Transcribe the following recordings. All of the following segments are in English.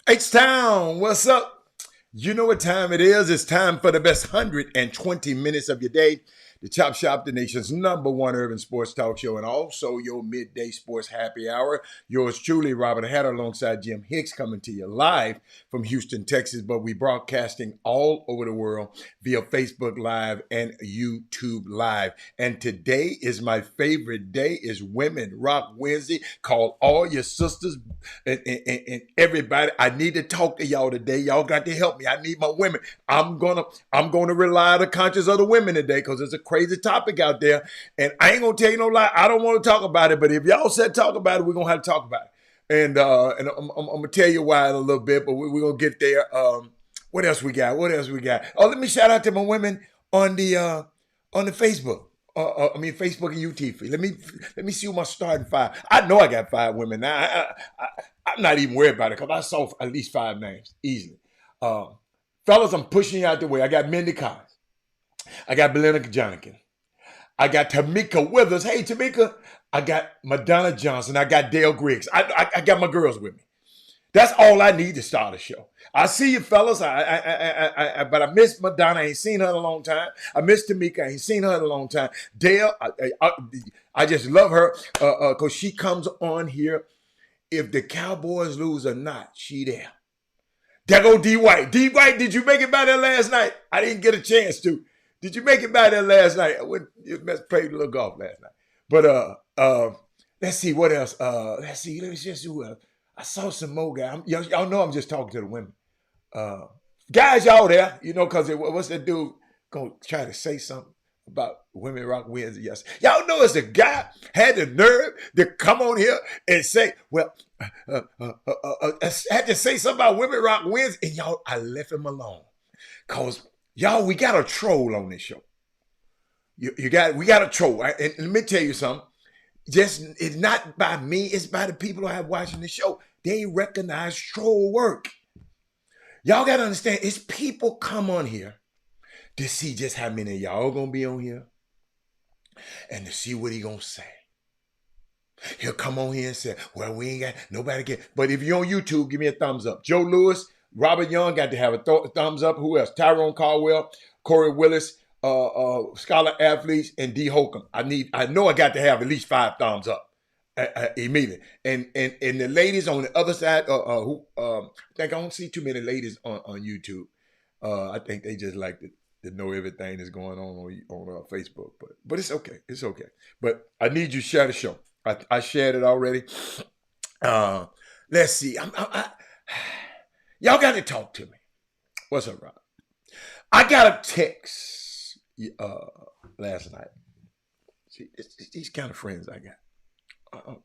H-Town, what's up? You know what time it is. It's time for the best 120 minutes of your day. The Chop Shop, the nation's #1 urban sports talk show, and also your midday sports happy hour. Yours truly, Robert Hatter, alongside Jim Hicks, coming to you live from Houston, Texas. But we broadcasting all over the world via Facebook Live and YouTube Live. And today is my favorite day. Is Women Rock Wednesday. Call all your sisters and everybody. I need to talk to y'all today. Y'all got to help me. I need my women. I'm gonna rely on the conscience of the women today because it's a crazy topic out there. And I ain't gonna tell you no lie. I don't want to talk about it, but if y'all said talk about it, we're gonna have to talk about it. And I'm gonna tell you why in a little bit, but we're gonna get there. What else we got? Oh, let me shout out to my women on the Facebook. Facebook and YouTube. Let me see who my starting five. I know I got 5 women now. I'm not even worried about it because I saw at least 5 names easily. Fellas, I'm pushing you out the way. I got Mindy Collins. I got Belinda Jonikin. I got Tamika Withers. Hey, Tamika. I got Madonna Johnson. I got Dale Griggs. I got my girls with me. That's all I need to start a show. I see you, fellas. But I miss Madonna. I ain't seen her in a long time. I miss Tamika. I ain't seen her in a long time. Dale, I just love her because she comes on here. If the Cowboys lose or not, she there. There go D. White. D. White, did you make it by there last night? I didn't get a chance to. Did you make it by there last night? I went, played a little golf last night. But let's see what else. Let me just see who else. I saw some more guys. Y'all know I'm just talking to the women. Guys, y'all there, because what's that dude gonna try to say something about Women Rock Wednesday? Yes, y'all know it's a guy had the nerve to come on here and say, well, I had to say something about Women Rock Wednesday, and y'all, I left him alone. Cause y'all, we got a troll on this show. We got a troll. Right? And let me tell you something. It's not by me, it's by the people who have watching the show. They recognize troll work. Y'all got to understand, it's people come on here to see just how many of y'all gonna be on here and to see what he gonna say. He'll come on here and say, well, we ain't got nobody get. But if you're on YouTube, give me a thumbs up. Joe Lewis, Robert Young got to have a thumbs up. Who else? Tyrone Caldwell, Corey Willis, Scholar Athletes, and D. Holcomb. I know I got to have at least 5 thumbs up immediately. And the ladies on the other side, who I think I don't see too many ladies on YouTube. I think they just like to know everything that's going on Facebook. But it's okay. It's okay. But I need you to share the show. I shared it already. Let's see. Y'all got to talk to me. What's up, Rob? I got a text last night. See, these kind of friends I got. I'm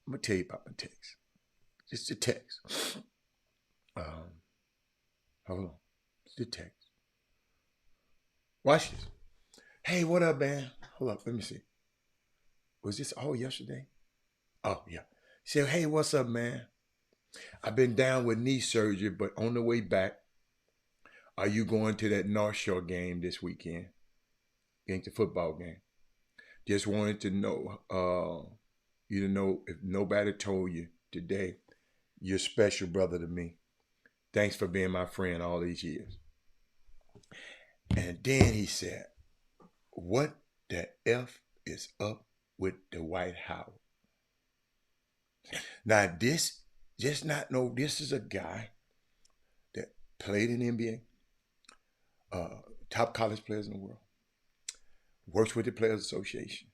going to tell you about my text. Just a text. Hold on. It's a text. Watch this. Hey, what up, man? Hold up. Let me see. Was this all yesterday? Oh, yeah. He said, hey, what's up, man? I've been down with knee surgery, but on the way back, are you going to that North Shore game this weekend? Against the football game. Just wanted to know, you to know if nobody told you today, you're a special brother to me. Thanks for being my friend all these years. And then he said, what the F is up with Dwight Howard? Now, this, just not know, this is a guy that played in the NBA, top college players in the world, works with the Players Association.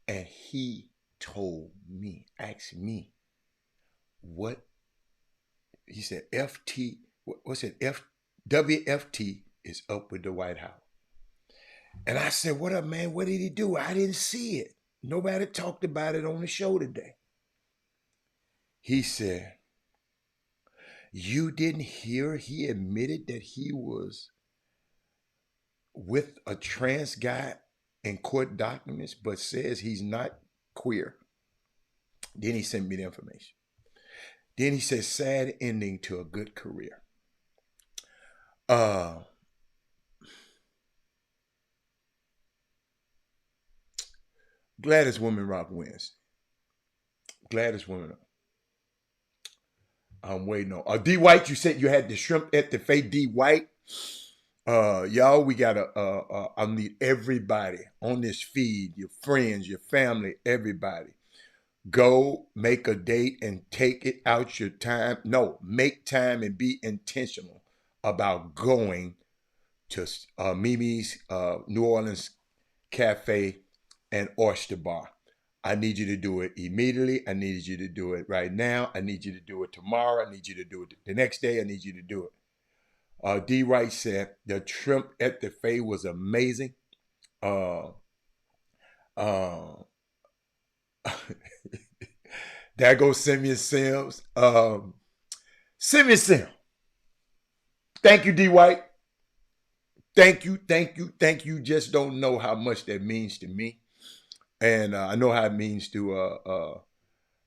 And he told me, asked me, what, he said, what's it, WFT is up with Dwight Howard. And I said, what up, man? What did he do? I didn't see it. Nobody talked about it on the show today. He said, you didn't hear he admitted that he was with a trans guy in court documents, but says he's not queer. Then he sent me the information. Then he said, sad ending to a good career. Gladdest Woman Rock wins. Gladdest Woman. I'm waiting on. D White, you said you had the shrimp at the fake D White. Y'all, we gotta I need everybody on this feed, your friends, your family, everybody. Go make a date and take it out your time. No, make time and be intentional about going to Mimi's New Orleans Cafe and Oyster Bar. I need you to do it immediately. I need you to do it right now. I need you to do it tomorrow. I need you to do it the next day. I need you to do it. D. Wright said the shrimp at the Faye was amazing. There goes Simeon Sims. Simeon Sims. Thank you, D. White. Thank you, thank you, thank you. Just don't know how much that means to me. And I know how it means to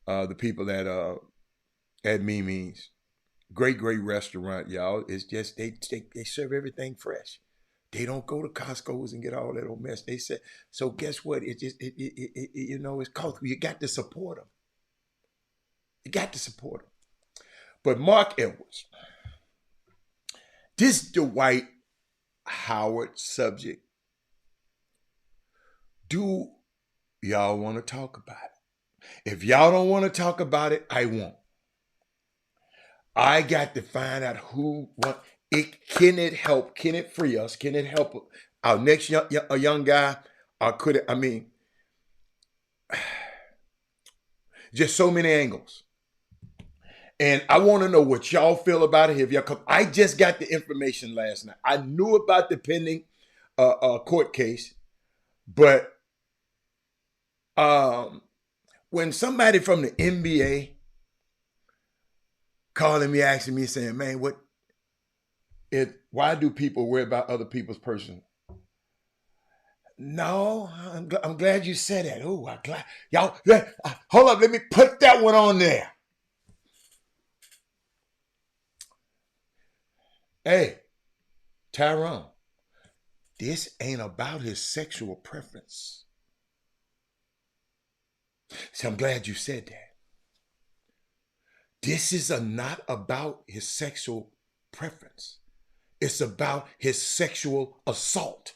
the people at Mimi's. Great, great restaurant, y'all. It's just they serve everything fresh. They don't go to Costco's and get all that old mess. They said, so guess what? It you know, it's called, you got to support them. You got to support them. But Mark Edwards, this Dwight Howard subject, do y'all want to talk about it? If y'all don't want to talk about it, I won't. I got to find out what can it help? Can it free us? Can it help our next young guy? Or could it, I mean, just so many angles. And I want to know what y'all feel about it. Because I just got the information last night. I knew about the pending court case, but when somebody from the NBA calling me, asking me, saying, man, why do people worry about other people's personal? No, I'm glad you said that. Oh, I'm glad. Y'all, hold up, let me put that one on there. Hey, Tyrone, this ain't about his sexual preference. So I'm glad you said that. This is not about his sexual preference. It's about his sexual assault.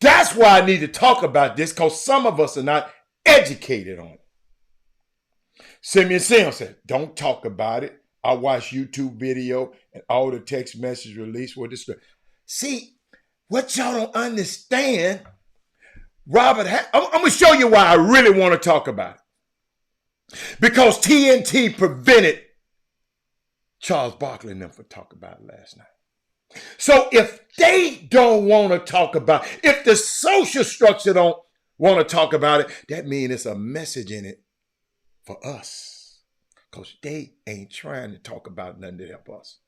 That's why I need to talk about this, because some of us are not educated on it. Simeon Sims said, don't talk about it. I watched YouTube video and all the text message released were this. See, what y'all don't understand, Robert, I'm going to show you why I really want to talk about it. Because TNT prevented Charles Barkley and them from talking about it last night. So if they don't want to talk about it, if the social structure don't want to talk about it, that means it's a message in it for us. Because they ain't trying to talk about nothing to help us.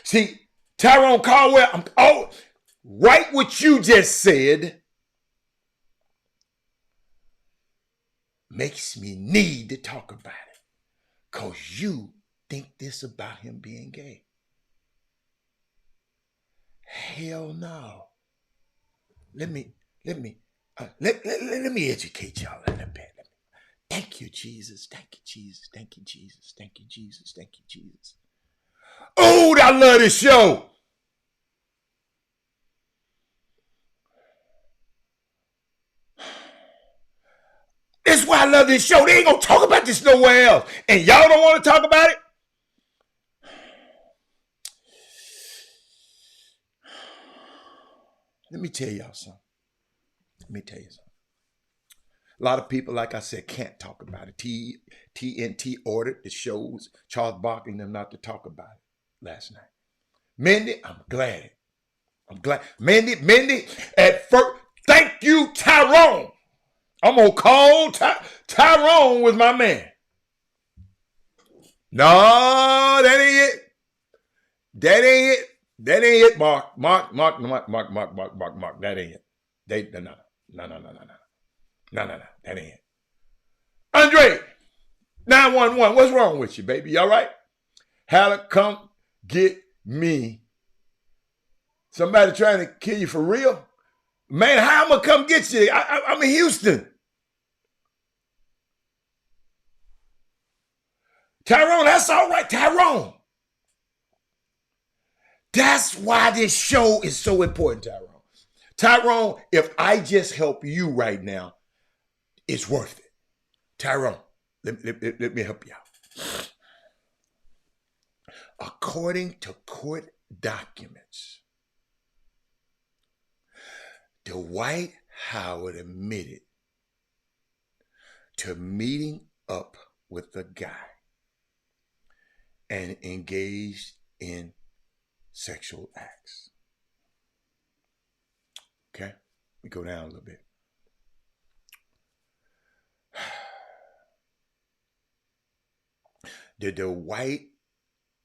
See, Tyrone Caldwell, right what you just said makes me need to talk about it. Because you think this about him being gay. Hell no. Let me educate y'all a little bit. Thank you, Jesus. Thank you, Jesus. Thank you, Jesus. Thank you, Jesus. Thank you, Jesus. Oh, I love this show. why I love this show. They ain't gonna talk about this nowhere else. And y'all don't want to talk about it? Let me tell y'all something. A lot of people, like I said, can't talk about it. TNT ordered the shows, Charles Barkley and them not to talk about it last night. Mindy, I'm glad. Mindy, at first, thank you, Tyrone. I'm going to call Tyrone was my man. No, that ain't it. That ain't it, Mark. That ain't it. No. That ain't it. Andre, 911, what's wrong with you, baby? You all right? Halleck, come get me. Somebody trying to kill you for real? Man, how am I going to come get you? I'm in Houston. Tyrone, that's all right, Tyrone. That's why this show is so important, Tyrone. Tyrone, if I just help you right now, it's worth it. Tyrone, let me help you out. According to court documents, Dwight Howard admitted to meeting up with the guy and engaged in sexual acts. Okay, we go down a little bit.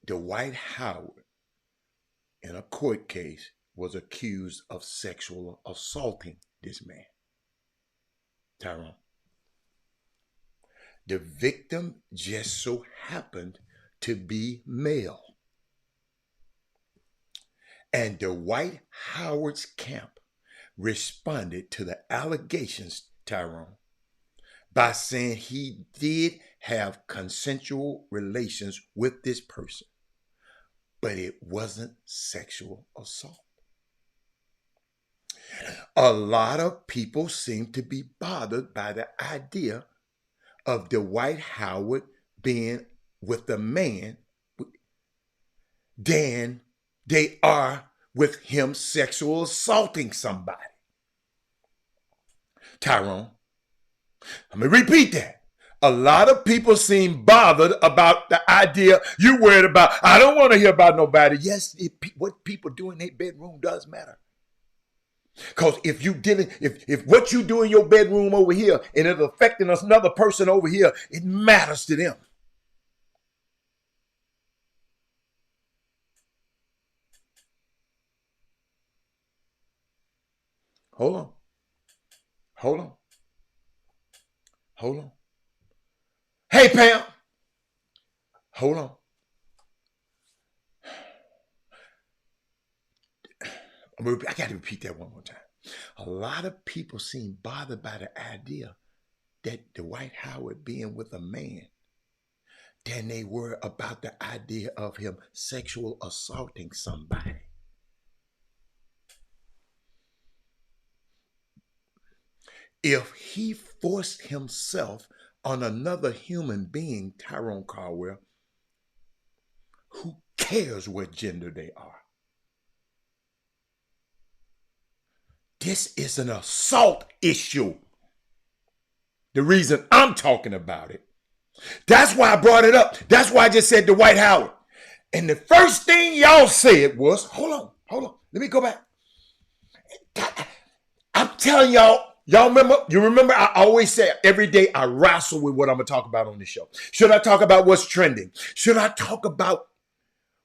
Dwight Howard, in a court case, was accused of sexual assaulting this man, Tyrone. The victim just so happened to be male. And Dwight Howard's camp responded to the allegations, Tyrone, by saying he did have consensual relations with this person, but it wasn't sexual assault. A lot of people seem to be bothered by the idea of Dwight Howard being with a man than they are with him sexual assaulting somebody. Tyrone, let me repeat that. A lot of people seem bothered about the idea you worried about. I don't want to hear about nobody. Yes, what people do in their bedroom does matter. Because if what you do in your bedroom over here and it's affecting another person over here, it matters to them. Hold on. Hey, Pam. Hold on. I got to repeat that one more time. A lot of people seem bothered by the idea that Dwight Howard being with a man than they were about the idea of him sexual assaulting somebody. If he forced himself on another human being, Tyrone Caldwell, who cares what gender they are? This is an assault issue. The reason I'm talking about it. That's why I brought it up. That's why I just said Dwight Howard. And the first thing y'all said was, hold on. Let me go back. I'm telling y'all, you remember I always say every day I wrestle with what I'm going to talk about on this show. Should I talk about what's trending? Should I talk about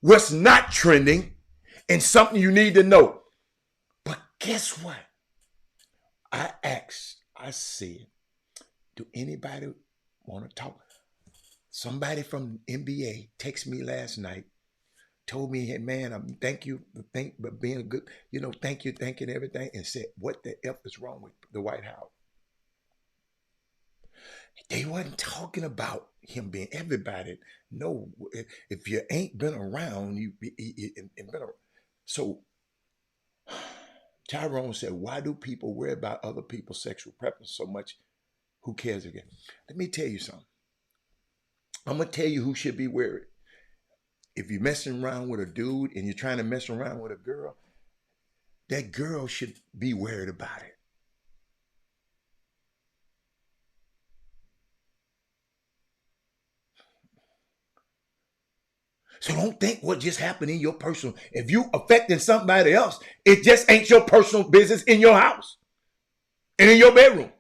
what's not trending and something you need to know? But guess what? I said, do anybody want to talk? Somebody from NBA texted me last night, told me, hey man, thank you for being a good, thank you and everything, and said, what the F is wrong with Dwight Howard? They wasn't talking about him being everybody. No, if you ain't been around, you've been around. So Tyrone said, why do people worry about other people's sexual preference so much Who cares again? Let me tell you something. I'm gonna tell you who should be wary. If you're messing around with a dude and you're trying to mess around with a girl, that girl should be worried about it. So don't think what just happened in your personal. If you affecting somebody else, it just ain't your personal business in your house and in your bedroom.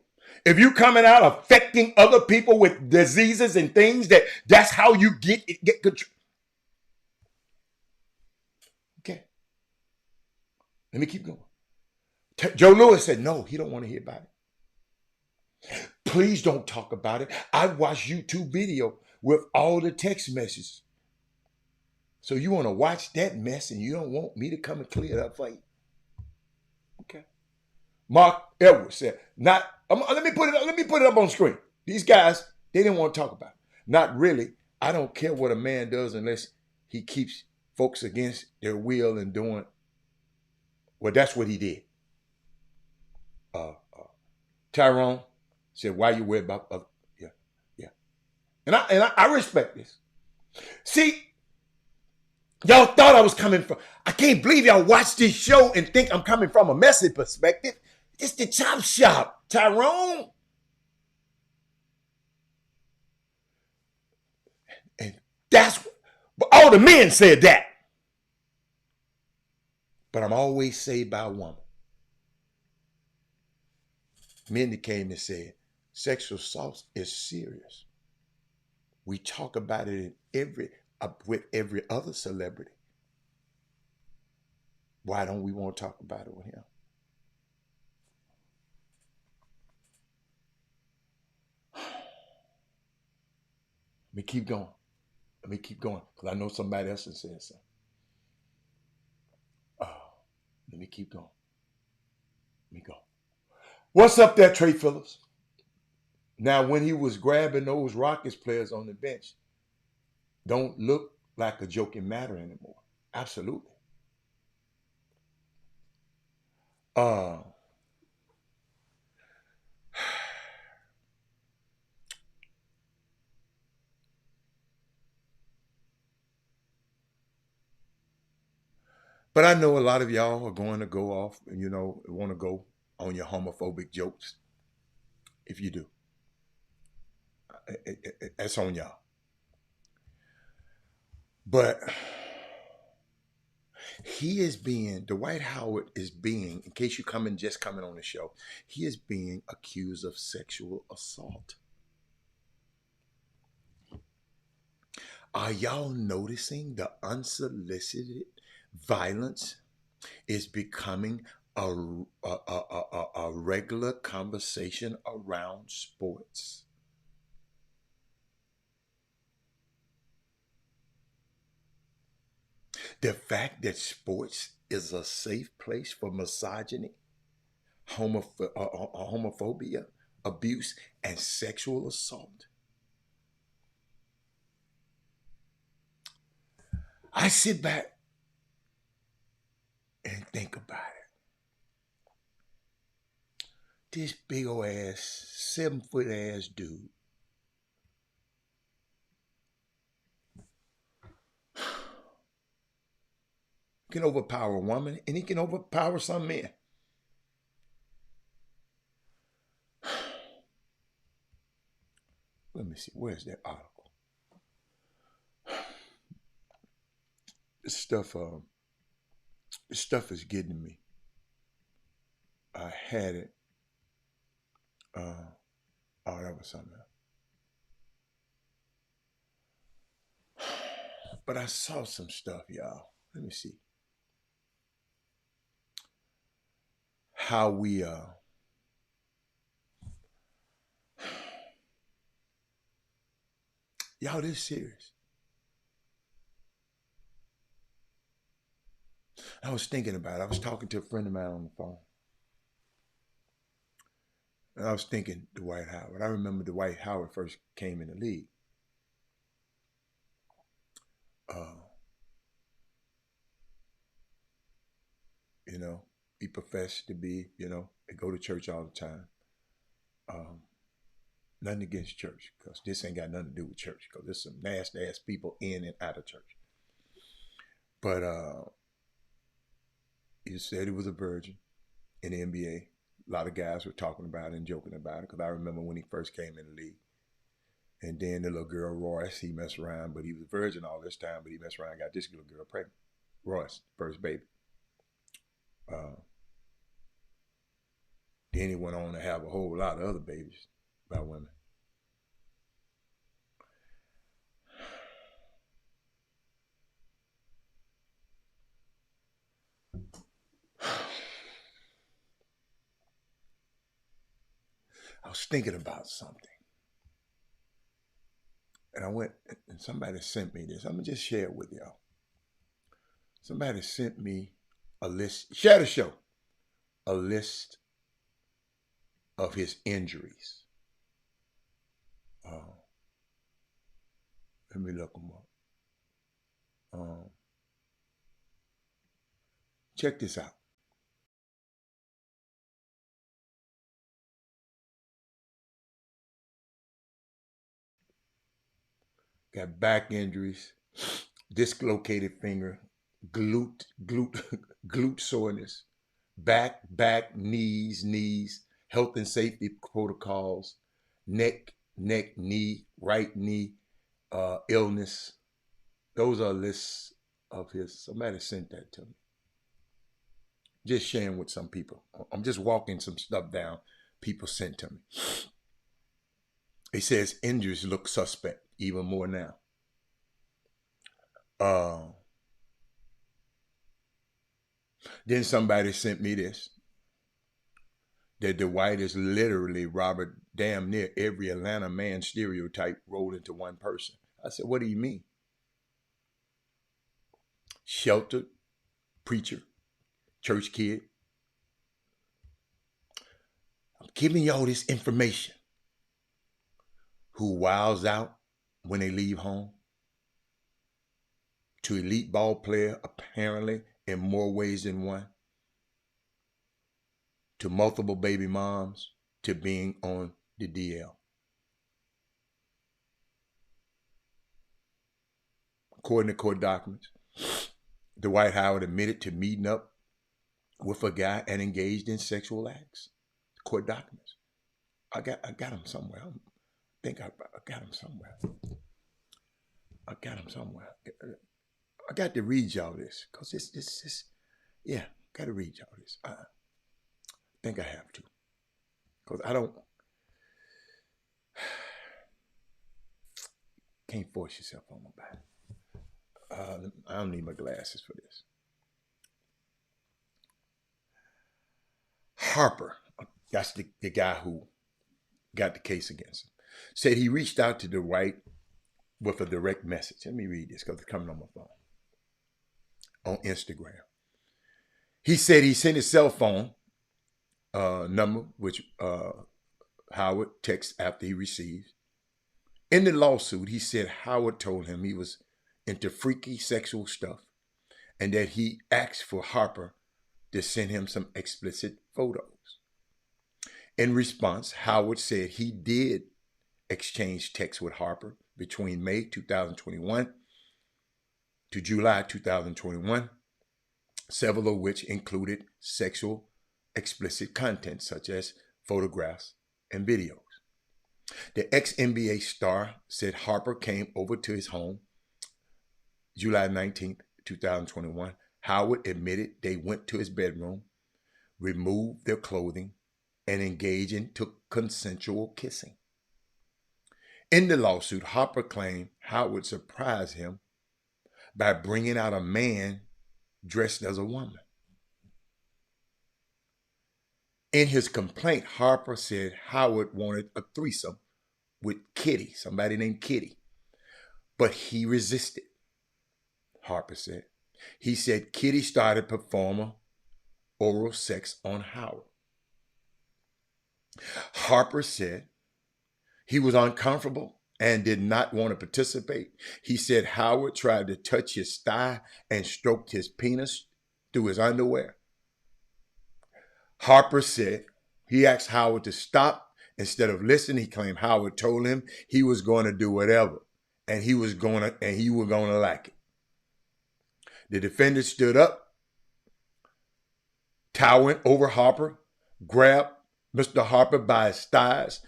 If you coming out affecting other people with diseases and things, that's how you get control. Okay, let me keep going. Joe Lewis said no, he don't want to hear about it. Please don't talk about it. I watched YouTube video with all the text messages. So you want to watch that mess and you don't want me to come and clear it up for you? Okay. Mark Edwards said, "Not." Let me put it. Let me put it up on screen. These guys, they didn't want to talk about it. Not really. I don't care what a man does unless he keeps folks against their will and doing. Well, that's what he did. Tyrone said, "Why you worried about?" Yeah, yeah. And I respect this. See, y'all thought I was coming from. I can't believe y'all watch this show and think I'm coming from a message perspective. It's the Chop Shop, Tyrone. And that's but all the men said that. But I'm always saved by a woman. Men that came and said, sexual assault is serious. We talk about it with every other celebrity. Why don't we want to talk about it with him? Let me keep going. Let me keep going because I know somebody else has said something. Oh, let me keep going. Let me go. What's up there, Trey Phillips? Now, when he was grabbing those Rockets players on the bench, don't look like a joking matter anymore. Absolutely. Uh, but I know a lot of y'all are going to go off and, want to go on your homophobic jokes. If you do, that's on y'all. But Dwight Howard is being, in case you just coming on the show, he is being accused of sexual assault. Are y'all noticing the unsolicited violence is becoming a regular conversation around sports? The fact that sports is a safe place for misogyny, homophobia, abuse, and sexual assault. I sit back and think about it. This big old ass, 7-foot ass dude can overpower a woman and he can overpower some men. Let me see, where's that article? This stuff is getting me. I had it. Oh, that was something else. But I saw some stuff, y'all. Let me see. How we y'all, this serious. I was thinking about it. I was talking to a friend of mine on the phone. And I was thinking Dwight Howard. I remember Dwight Howard first came in the league. He professed to be, they go to church all the time. Nothing against church, because this ain't got nothing to do with church, because there's some nasty ass people in and out of church. But he said he was a virgin in the NBA. A lot of guys were talking about it and joking about it, because I remember when he first came in the league. And then the little girl, Royce, he messed around, but he was a virgin all this time, but he messed around and got this little girl pregnant. Royce, first baby. Then he went on to have a whole lot of other babies by women. I was thinking about something. And I went, and somebody sent me this. I'm going to just share it with y'all. Somebody sent me a list, share the show, a list of his injuries. Let me look them up. Check this out. Got back injuries, dislocated finger, glute soreness, back, knees, health and safety protocols, neck, knee, right knee, illness. Those are lists of his. Somebody sent that to me. Just sharing with some people. I'm just walking some stuff down people sent to me. It says injuries look suspect even more now. Then somebody sent me this, that Dwight is literally Robert damn near every Atlanta man stereotype rolled into one person. I said, what do you mean? Sheltered, preacher, church kid. I'm giving y'all this information. Who wiles out when they leave home. To elite ball player, apparently, in more ways than one. To multiple baby moms, to being on the DL. According to court documents, Dwight Howard admitted to meeting up with a guy and engaged in sexual acts. Court documents. I got them somewhere. I think I got them somewhere. I got to read y'all this, because this, yeah, got to read y'all this. I think I have to, because I can't force yourself on nobody. I don't need my glasses for this. Harper, that's the guy who got the case against him, said he reached out to Dwight with a direct message. Let me read this, because it's coming on my phone. On Instagram. He said he sent his cell phone number, which Howard texted after he received. In the lawsuit, he said Howard told him he was into freaky sexual stuff and that he asked for Harper to send him some explicit photos. In response, Howard said he did exchange texts with Harper between May 2021 to July 2021, several of which included sexual explicit content such as photographs and videos. The ex-NBA star said Harper came over to his home July 19th, 2021. Howard admitted they went to his bedroom, removed their clothing, and engaged in consensual kissing. In the lawsuit, Harper claimed Howard surprised him by bringing out a man dressed as a woman. In his complaint, Harper said Howard wanted a threesome with Kitty, somebody named Kitty, but he resisted, Harper said. He said Kitty started performing oral sex on Howard. Harper said he was uncomfortable and did not want to participate. He said Howard tried to touch his thigh and stroked his penis through his underwear. Harper said he asked Howard to stop Instead of listening, he claimed Howard told him he was going to do whatever, and he was going to like it. The defendant stood up, towering over Harper, grabbed Mr. Harper by his thighs,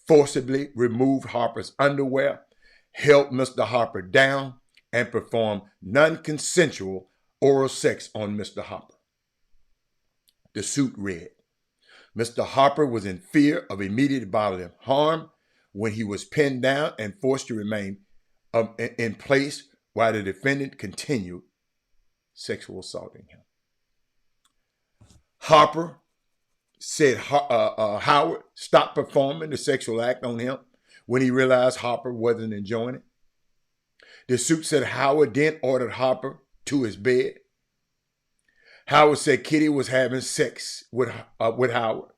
forcibly removed Harper's underwear, held Mr. Harper down, and performed non-consensual oral sex on Mr. Harper. The suit read, Mr. Harper was in fear of immediate bodily harm when he was pinned down and forced to remain in place while the defendant continued sexual assaulting him. Harper said Howard stopped performing the sexual act on him when he realized Harper wasn't enjoying it. The suit said Howard then ordered Harper to his bed. Howard said Kitty was having sex with Howard.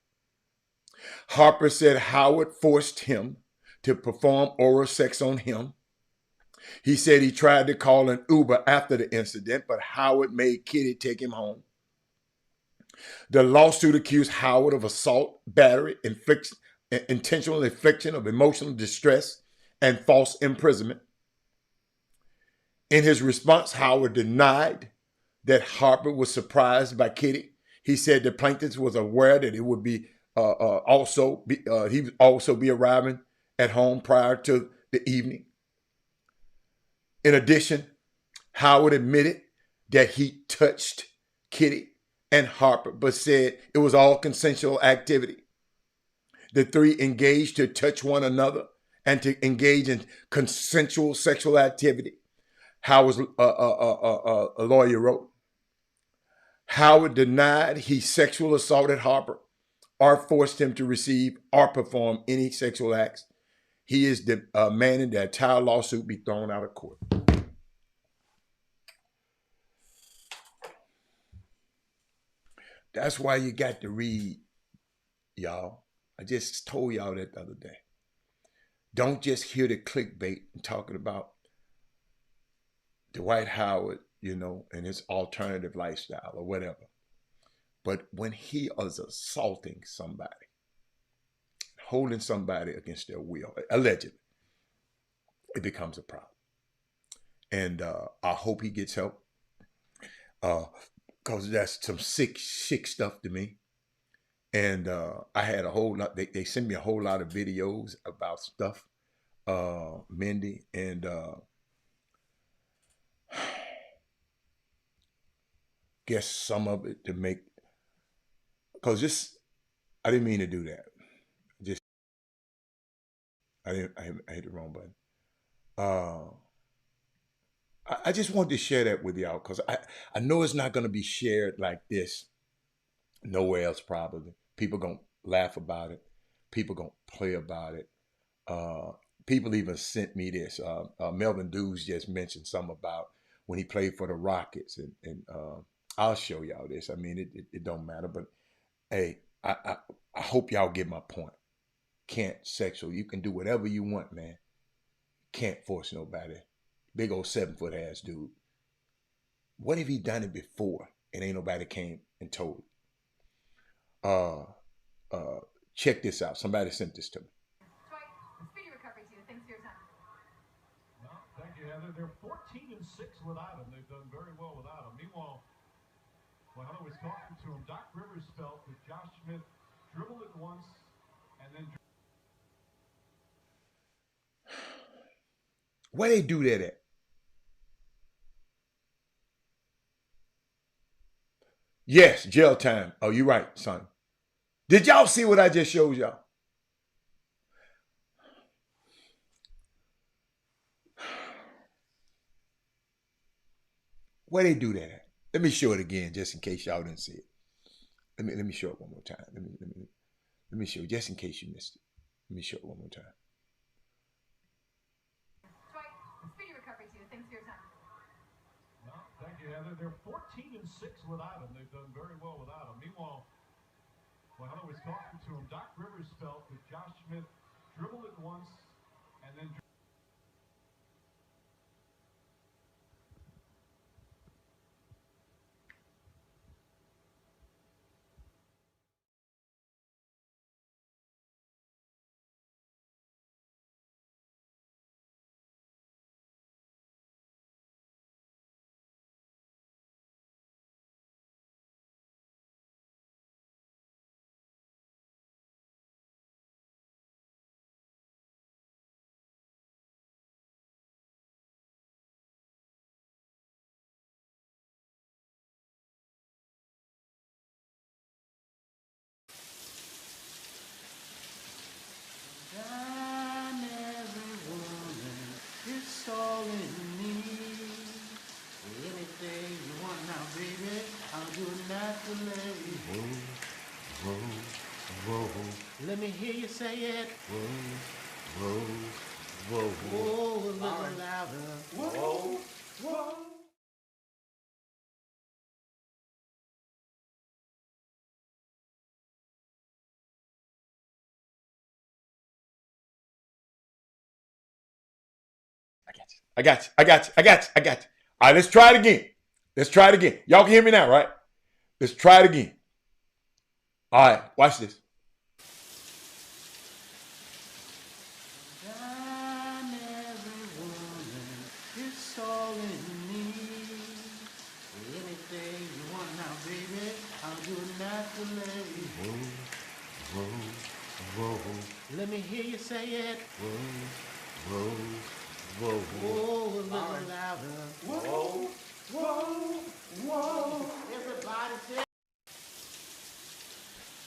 Harper said Howard forced him to perform oral sex on him. He said he tried to call an Uber after the incident, but Howard made Kitty take him home. The lawsuit accused Howard of assault, battery, intentional infliction of emotional distress, and false imprisonment. In his response, Howard denied that Harper was surprised by Kitty. He said the plaintiff was aware that it would be he would also be arriving at home prior to the evening. In addition, Howard admitted that he touched Kitty and Harper, but said it was all consensual activity. The three engaged to touch one another and to engage in consensual sexual activity. Howard's a lawyer wrote. Howard denied he sexually assaulted Harper or forced him to receive or perform any sexual acts. He is demanding the entire lawsuit be thrown out of court. That's why you got to read, y'all. I just told y'all that the other day. Don't just hear the clickbait and talking about Dwight Howard, and his alternative lifestyle or whatever. But when he is assaulting somebody, holding somebody against their will, allegedly, it becomes a problem. And I hope he gets help, because that's some sick stuff to me. And I had a whole lot, they sent me a whole lot of videos about stuff, Mindy, and guess some of it to make, because I didn't mean to do that. I hit the wrong button. I just wanted to share that with y'all because I know it's not going to be shared like this nowhere else probably. People going to laugh about it. People going to play about it. People even sent me this. Melvin Dews just mentioned something about when he played for the Rockets. And I'll show y'all this. I mean, it don't matter. But, hey, I hope y'all get my point. Can't sexual. You can do whatever you want, man. Can't force nobody. Big old 7-foot ass dude. What if he done it before and ain't nobody came and told him? Check this out. Somebody sent this to me. Speedy recovery to you. Thanks for your time. Well, thank you, Heather. They're 14-6 without him. They've done very well without him. Meanwhile, while Heather was talking to him, Doc Rivers felt that Josh Smith dribbled it once and then. Where they do that at? Yes, jail time. Oh, you're right, son. Did y'all see what I just showed y'all? Where they do that at? Let me show it again, just in case y'all didn't see it. Let me show it one more time. Let me show it, just in case you missed it. Let me show it one more time. Speedy recovery to you. Thanks for your time. Well, thank you, Heather. They're 14-6 without him. They've done very well without him. Meanwhile, while Heather was talking to him, Doc Rivers felt that Josh Smith dribbled it once and then. whoa. Let me hear you say it. Whoa, whoa, whoa, Whoa, a little louder. whoa, whoa. I got you. All right, let's try it again. Y'all can hear me now, right? Let's try it again. All right, watch this. I'm every woman, it's all in me. Anything you want now, baby, I'll do it naturally. Whoa, whoa, Let me hear you say it. whoa, whoa, Whoa, a little louder. whoa, whoa. Everybody say.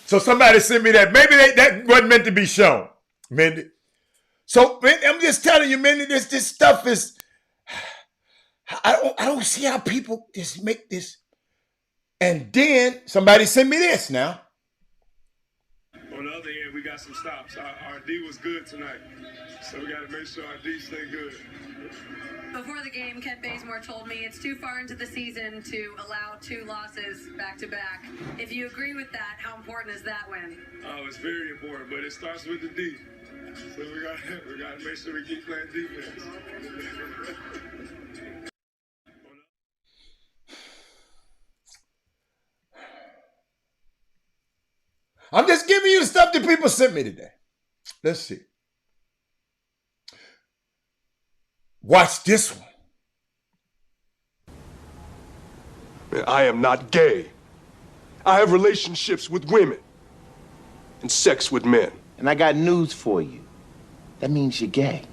So somebody sent me that. Maybe that wasn't meant to be shown, Mindy. So man, I'm just telling you, Mindy, this stuff is. I don't see how people just make this. And then somebody sent me this now. On the other end, we got some stops. Our D was good tonight, so we got to make sure our D stay good. Before the game, Kent Bazemore told me it's too far into the season to allow 2 losses back-to-back. If you agree with that, how important is that win? Oh, it's very important, but it starts with the D. So we got to make sure we keep playing defense. I'm just giving you the stuff that people sent me today. Let's see. Watch this one. Man, I am not gay. I have relationships with women and sex with men. And I got news for you. That means you're gay.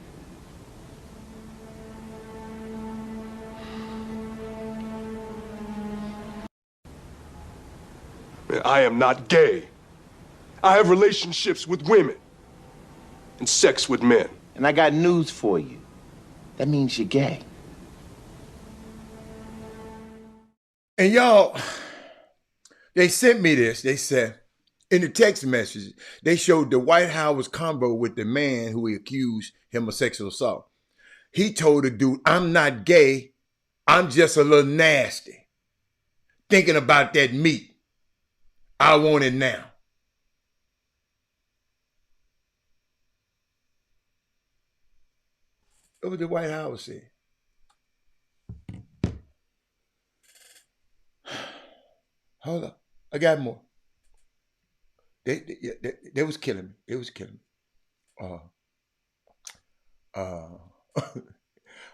Man, I am not gay. I have relationships with women and sex with men. And I got news for you. That means you're gay. And y'all, they sent me this. They said, in the text message, they showed the White House combo with the man who accused him of sexual assault. He told the dude, I'm not gay. I'm just a little nasty. Thinking about that meat. I want it now. That's what the White House said. Hold up. I got more. They was killing me. They was killing me.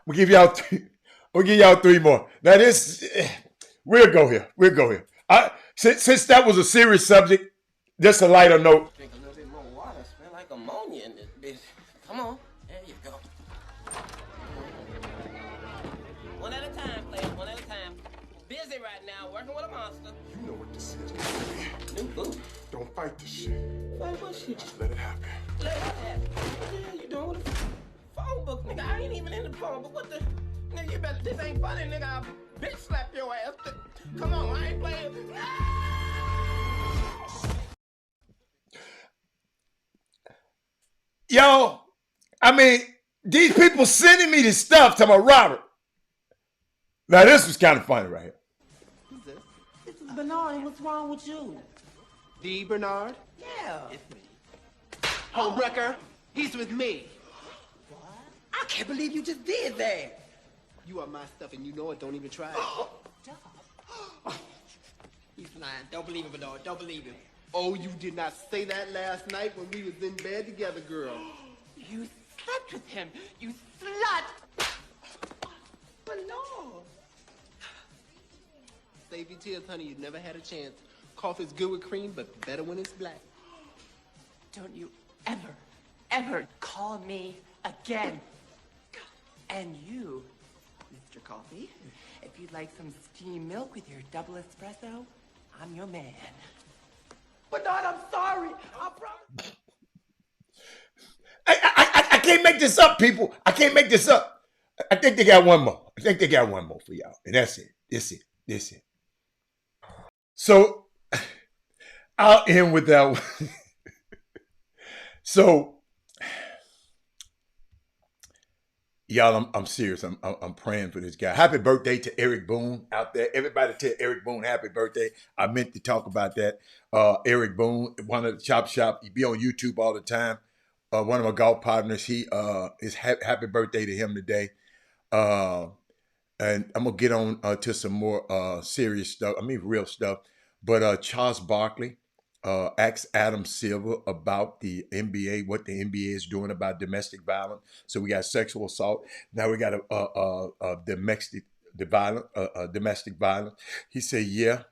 We'll give y'all three more. Now this, we'll go here. Since that was a serious subject, just a lighter note. Drink a little bit more water. Smell like ammonia in this bitch. Come on. There you go. One at a time, players. One at a time. Busy right now, working with a monster. You know what this is, baby. New boo. Don't fight this shit. Fight what shit? Just let it happen. Let it happen. What the hell you doing with the phone book, nigga? I ain't even in the phone book. What the? Nigga, you better. This ain't funny, nigga. I'll bitch slap your ass. Come on, I ain't playing. Yo, I mean, these people sending me this stuff talking about Robert. Now this was kind of funny right here. Who's this? This is Bernard. What's wrong with you? The Bernard? Yeah. It's me. Homewrecker, he's with me. What? I can't believe you just did that. You are my stuff and you know it. Don't even try it. Stop. He's lying. Don't believe him, Bernard. Don't believe him. Oh, you did not say that last night when we was in bed together, girl. You slept with him. You slut. Bernard. Save your tears, honey. You never had a chance. Coffee's good with cream, but better when it's black. Don't you ever call me again. And you, Mr. Coffee, if you'd like some steamed milk with your double espresso, I'm your man. Bernard, I'm sorry. I promise. I can't make this up, people. I can't make this up. I think they got one more. For y'all. And that's it. This it. So I'll end with that one. So, y'all, I'm serious. I'm praying for this guy. Happy birthday to Eric Boone out there. Everybody tell Eric Boone happy birthday. I meant to talk about that. Eric Boone, one of the Chop Shop. He be on YouTube all the time. One of my golf partners. He is happy birthday to him today. And I'm gonna get on to some more serious stuff. I mean, real stuff. But Charles Barkley asked Adam Silver about the NBA, what the NBA is doing about domestic violence. So we got sexual assault. Now we got a domestic violence. He said, yeah.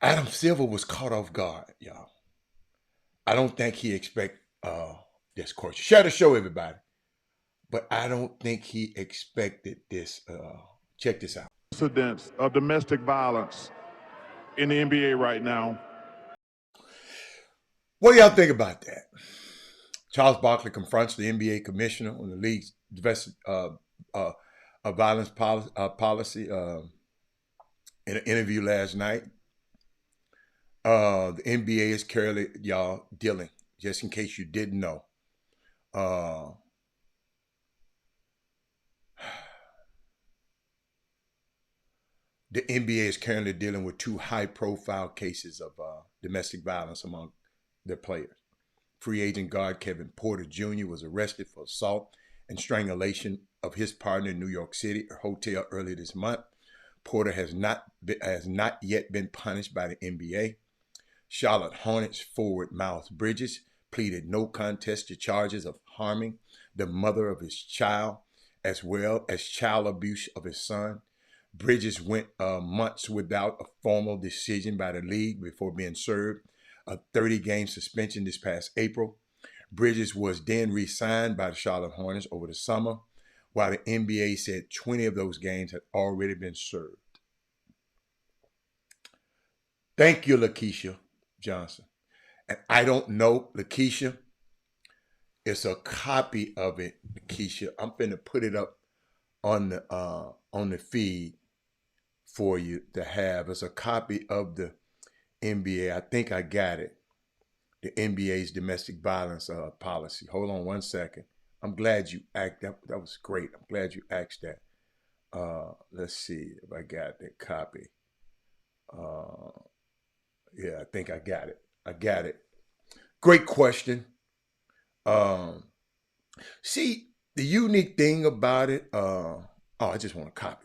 Adam Silver was caught off guard, y'all. I don't think he expect this question. Share the show, everybody. But I don't think he expected this. Check this out. Incidents of domestic violence in the NBA right now. What do y'all think about that? Charles Barkley confronts the NBA commissioner on the league's domestic violence policy in an interview last night. The NBA is currently, y'all, dealing, just in case you didn't know, the NBA is currently dealing with 2 high-profile cases of domestic violence among their players. Free agent guard Kevin Porter Jr. was arrested for assault and strangulation of his partner in New York City, a hotel, earlier this month. Porter has not yet been punished by the NBA. Charlotte Hornets forward Miles Bridges pleaded no contest to charges of harming the mother of his child, as well as child abuse of his son. Bridges went months without a formal decision by the league before being served a 30-game suspension this past April. Bridges was then re-signed by the Charlotte Hornets over the summer, while the NBA said 20 of those games had already been served. Thank you, Lakeisha Johnson. And I don't know, Lakeisha, it's a copy of it, Lakeisha. I'm finna put it up on the feed for you to have. It's a copy of the NBA. I think I got it. The NBA's domestic violence policy. Hold on one second. I'm glad you asked that. That was great. I'm glad you asked that. Let's see if I got that copy. Yeah, I think I got it. I got it. Great question. See, the unique thing about it, I just want to copy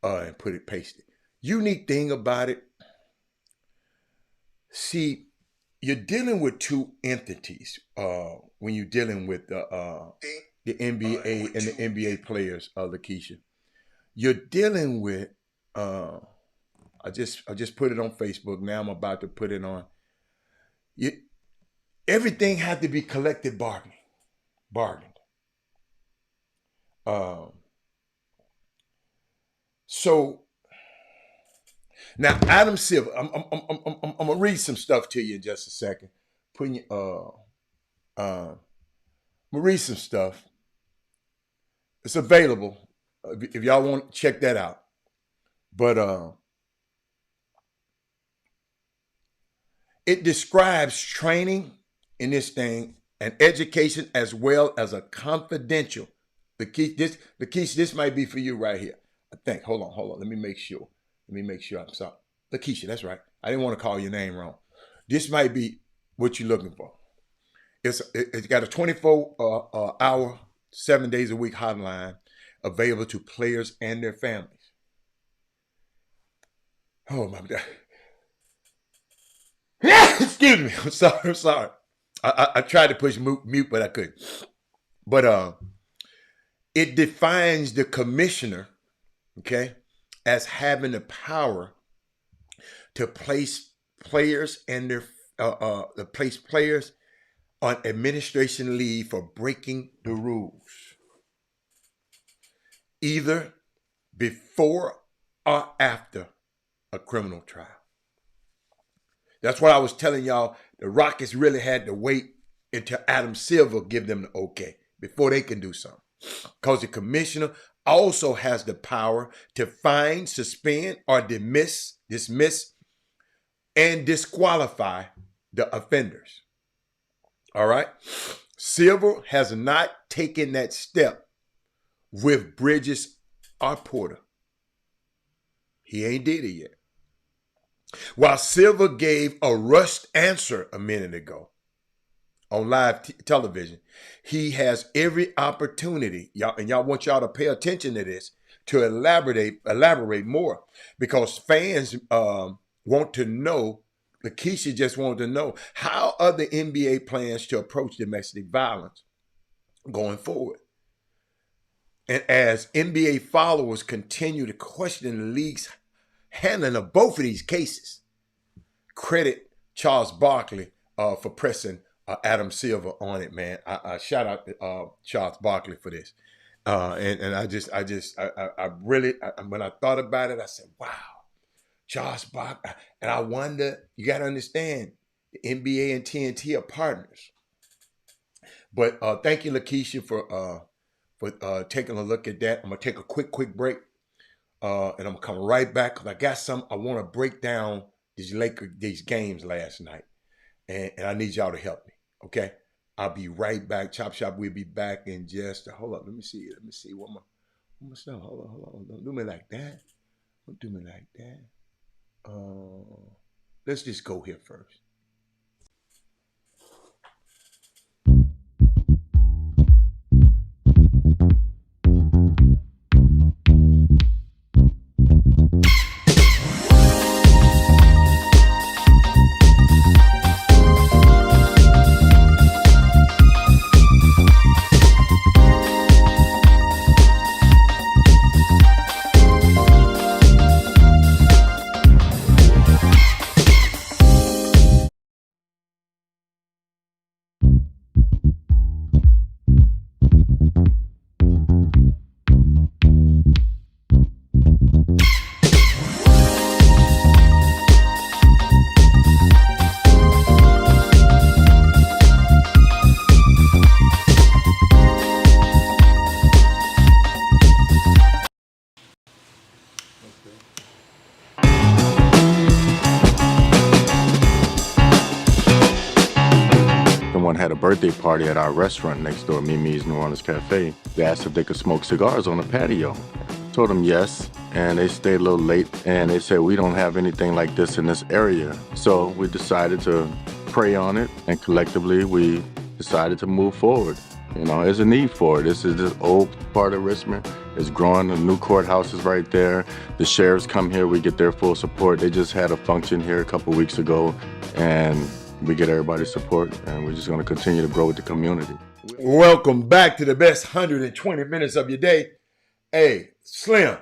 and paste it. Unique thing about it, see, you're dealing with 2 entities when you're dealing with the NBA and the NBA players, Lakeisha. You're dealing with, I just put it on Facebook. Now I'm about to put it on. Everything had to be collective bargained. So now Adam Silver, I'm gonna read some stuff to you in just a second. I'm gonna read some stuff. It's available if y'all want to check that out. But it describes training in this thing and education as well as a confidential. Lakeisha, this might be for you right here. I think. Hold on. Let me make sure. I'm sorry. Lakeisha, that's right. I didn't want to call your name wrong. This might be what you're looking for. It's got a 24-hour, 7 days a week hotline available to players and their families. Oh my God. Excuse me. I'm sorry. I tried to push mute, but I couldn't. But it defines the commissioner, okay, as having the power to place players and their players on administration leave for breaking the rules, either before or after a criminal trial. That's what I was telling y'all. The Rockets really had to wait until Adam Silver give them the okay before they can do something. Because the commissioner also has the power to fine, suspend, or dismiss, and disqualify the offenders. All right. Silver has not taken that step with Bridges or Porter. He ain't did it yet. While Silver gave a rushed answer a minute ago on live television, he has every opportunity, y'all want y'all to pay attention to this, to elaborate more, because fans want to know. Lakeisha just wanted to know, how are the NBA plans to approach domestic violence going forward? And as NBA followers continue to question the league's handling of both of these cases, credit Charles Barkley for pressing Adam Silver on it, man. I shout out to Charles Barkley for this. And I really, when I thought about it, I said, wow, Charles Barkley. And I wonder, you got to understand, the NBA and TNT are partners. But thank you, Lakeisha, for taking a look at that. I'm going to take a quick break. And I'm going to come right back because I got I want to break down these games last night. And I need y'all to help me, okay? I'll be right back. Chop Shop, we'll be back in just, hold up, let me see one more stuff. Hold on. Don't do me like that. Don't do me like that. Let's just go here first. Someone had a birthday party at our restaurant next door, Mimi's New Orleans Cafe. They asked if they could smoke cigars on the patio. Told them yes, and they stayed a little late, and they said we don't have anything like this in this area. So we decided to pray on it, and collectively we decided to move forward. You know, there's a need for it. This is this old part of Richmond. It's growing. The new courthouse is right there. The sheriffs come here. We get their full support. They just had a function here a couple weeks ago, and we get everybody's support, and we're just going to continue to grow with the community. Welcome back to the best 120 minutes of your day. Hey, Slim,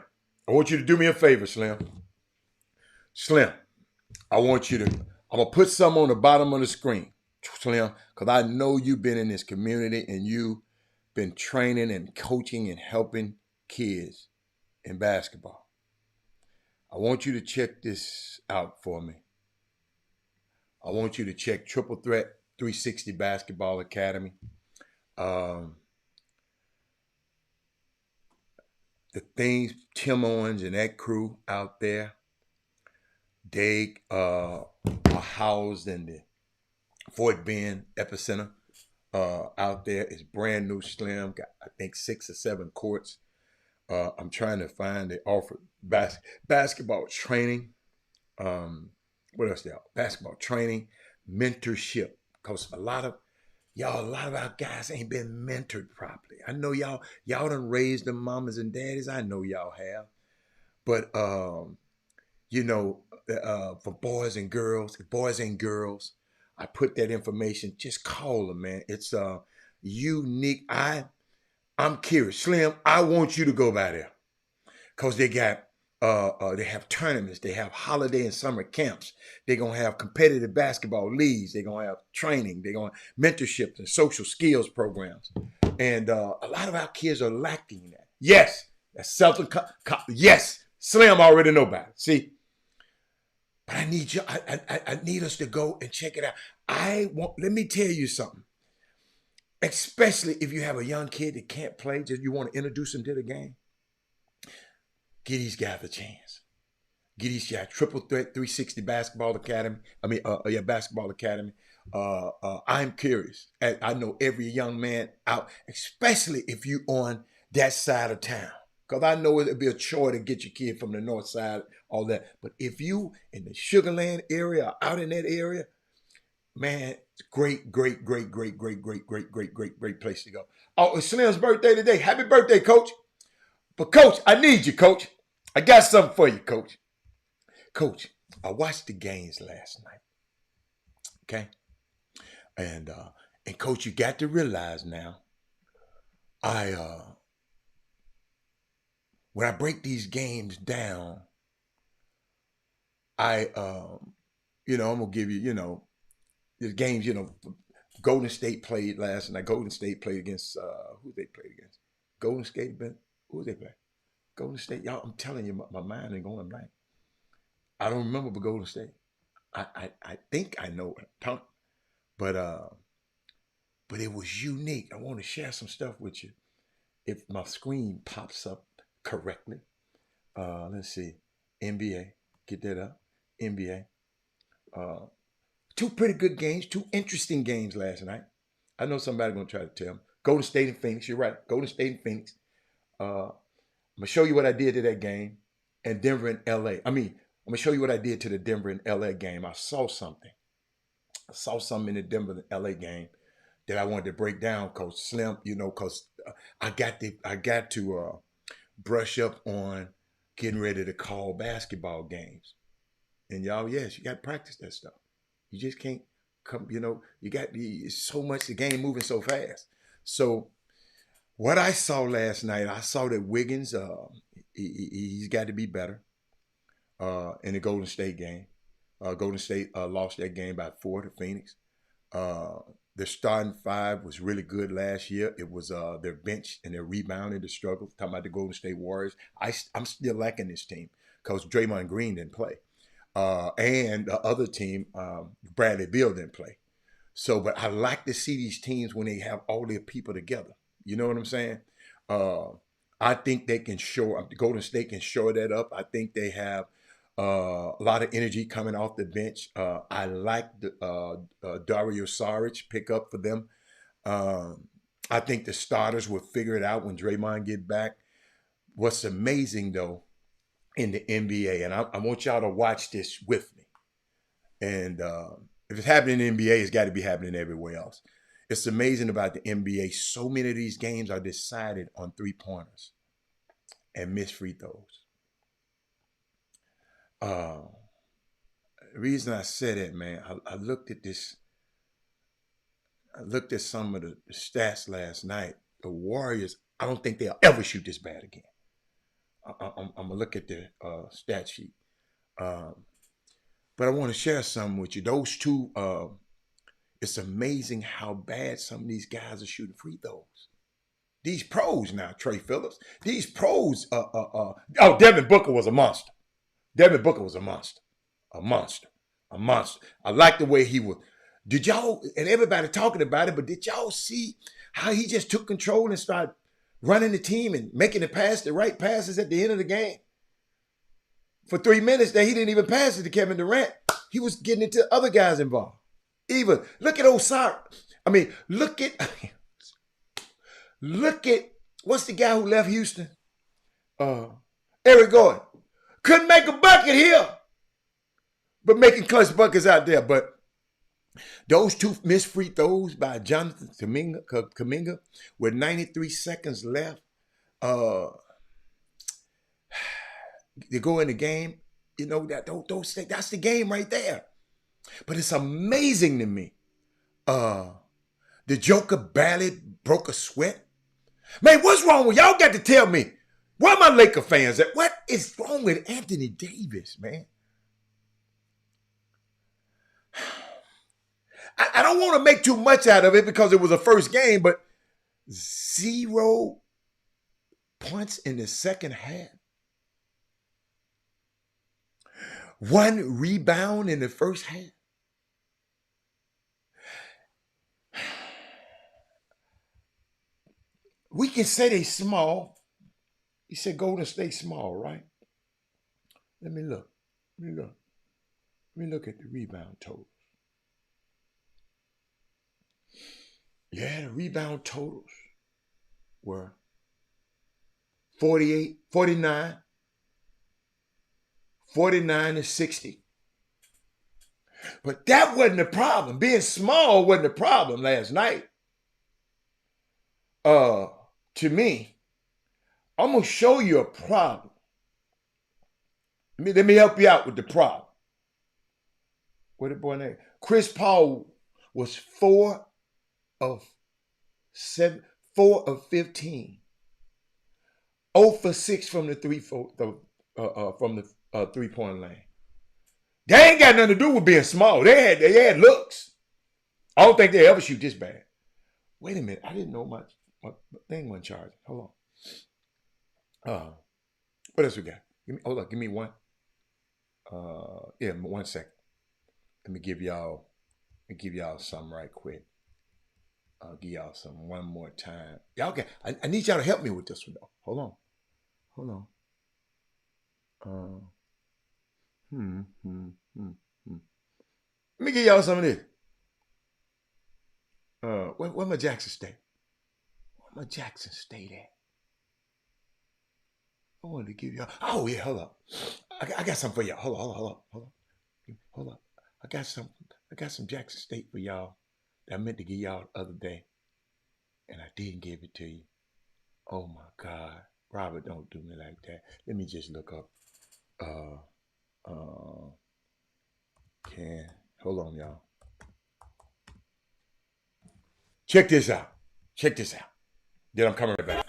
I want you to do me a favor, Slim. Slim, I'm going to put some on the bottom of the screen, Slim, because I know you've been in this community and you've been training and coaching and helping kids in basketball. I want you to check this out for me. I want you to check Triple Threat 360 Basketball Academy. The things Tim Owens and that crew out there, they are housed in the Fort Bend Epicenter out there. It's brand new, Slim. Got, I think, 6 or 7 courts. I'm trying to find, they offer basketball training. What else they offer? Basketball training, mentorship. Because a lot of our guys ain't been mentored properly. I know y'all done raised them mamas and daddies. I know y'all have. But, for boys and girls, I put that information, just call them, man. It's unique. I'm curious. Slim, I want you to go by there. Because they got, they have tournaments. They have holiday and summer camps. They're going to have competitive basketball leagues. They're going to have training. They're going to mentorship and social skills programs. And a lot of our kids are lacking that. Yes, that's yes, Slim already know about it. See? But I need you. I need us to go and check it out. Let me tell you something. Especially if you have a young kid that can't play, just you want to introduce them to the game. Give these guys a chance. Get these guys Triple Threat 360 Basketball Academy. Basketball Academy. I'm curious. I know every young man out, especially if you on that side of town. Because I know it'll be a chore to get your kid from the north side, all that. But if you in the Sugarland area or out in that area, man, it's great place to go. Oh, it's Slim's birthday today. Happy birthday, Coach. But, Coach, I need you, Coach. I got something for you, Coach. Coach, I watched the games last night. Okay? And Coach, you got to realize now, when I break these games down, I'm gonna give you, the games, Golden State played last night. Golden State played against who they played against? Golden State, who they play? Golden State, y'all. I'm telling you, my mind ain't going blank. I don't remember the Golden State. I think I know it, but it was unique. I want to share some stuff with you. If my screen pops up correctly, let's see, NBA, get that up, NBA. Two pretty good games, two interesting games last night. I know somebody's gonna try to tell me. Golden State and Phoenix. You're right. Golden State and Phoenix. I'm gonna show you what I did to that game, and Denver and LA. I'm gonna show you what I did to the Denver and LA game. I saw something. In the Denver and LA game that I wanted to break down, Coach Slim. Because I got to brush up on getting ready to call basketball games. And y'all, yes, you got to practice that stuff. You just can't come. You got so much. The game moving so fast. So what I saw last night, I saw that Wiggins, he's got to be better in the Golden State game. Golden State lost that game by 4 to Phoenix. Their starting five was really good last year. It was their bench and their rebounding, the struggle. Talking about the Golden State Warriors. I'm still liking this team because Draymond Green didn't play. And the other team, Bradley Beal didn't play. So, but I like to see these teams when they have all their people together. You know what I'm saying? I think they can Golden State can shore that up. I think they have a lot of energy coming off the bench. I like the Dario Saric pick up for them. I think the starters will figure it out when Draymond get back. What's amazing, though, in the NBA, and I want y'all to watch this with me. And if it's happening in the NBA, it's got to be happening everywhere else. It's amazing about the NBA. So many of these games are decided on 3-pointers and missed free throws. The reason I said it, man, I looked at this. I looked at some of the stats last night. The Warriors, I don't think they'll ever shoot this bad again. I'm going to look at the stat sheet. But I want to share something with you. Those two, it's amazing how bad some of these guys are shooting free throws. These pros now, Trey Phillips, these pros, Devin Booker was a monster. Devin Booker was a monster. A monster. I like the way he was. Did y'all, and everybody talking about it, but did y'all see how he just took control and started running the team and making the right passes at the end of the game? For 3 minutes there, he didn't even pass it to Kevin Durant. He was getting it to other guys involved. Even, look at Osar. Look at, what's the guy who left Houston? Eric Gordon. Couldn't make a bucket here, but making clutch buckets out there. But those two missed free throws by Jonathan Kuminga with 93 seconds left. They go in the game, that's the game right there. But it's amazing to me. The Joker barely broke a sweat. Man, what's wrong with y'all? Got to tell me. Where are my Laker fans at? What is wrong with Anthony Davis, man? I don't want to make too much out of it because it was a first game, but 0 points in the second half. 1 rebound in the first half. We can say they small. You said Golden State small, right? Let me look. Let me look. Let me look at the rebound totals. Yeah, the rebound totals were 48, 49, 49 and 60. But that wasn't the problem. Being small wasn't the problem last night. To me, I'm gonna show you a problem. Let me help you out with the problem. What the boy name? Chris Paul was 4 of 7, 4 of 15. 0 for 6 from the 3-point line. They ain't got nothing to do with being small. They had looks. I don't think they ever shoot this bad. Wait a minute. I didn't know my thing wasn't charging. Hold on. What else we got? Hold on. Give me one. Yeah, 1 second. Let me give y'all something right quick. I'll give y'all some one more time. Y'all okay? I need y'all to help me with this one though. Hold on. Let me give y'all some of this. Where my Jackson State? Where my Jackson State at? I wanted to give y'all. Oh yeah, hold up. I got something for y'all. Hold up. I got some Jackson State for y'all that I meant to give y'all the other day, and I didn't give it to you. Oh my God, Robert, don't do me like that. Let me just look up. Hold on, y'all. Check this out. Then I'm coming right back.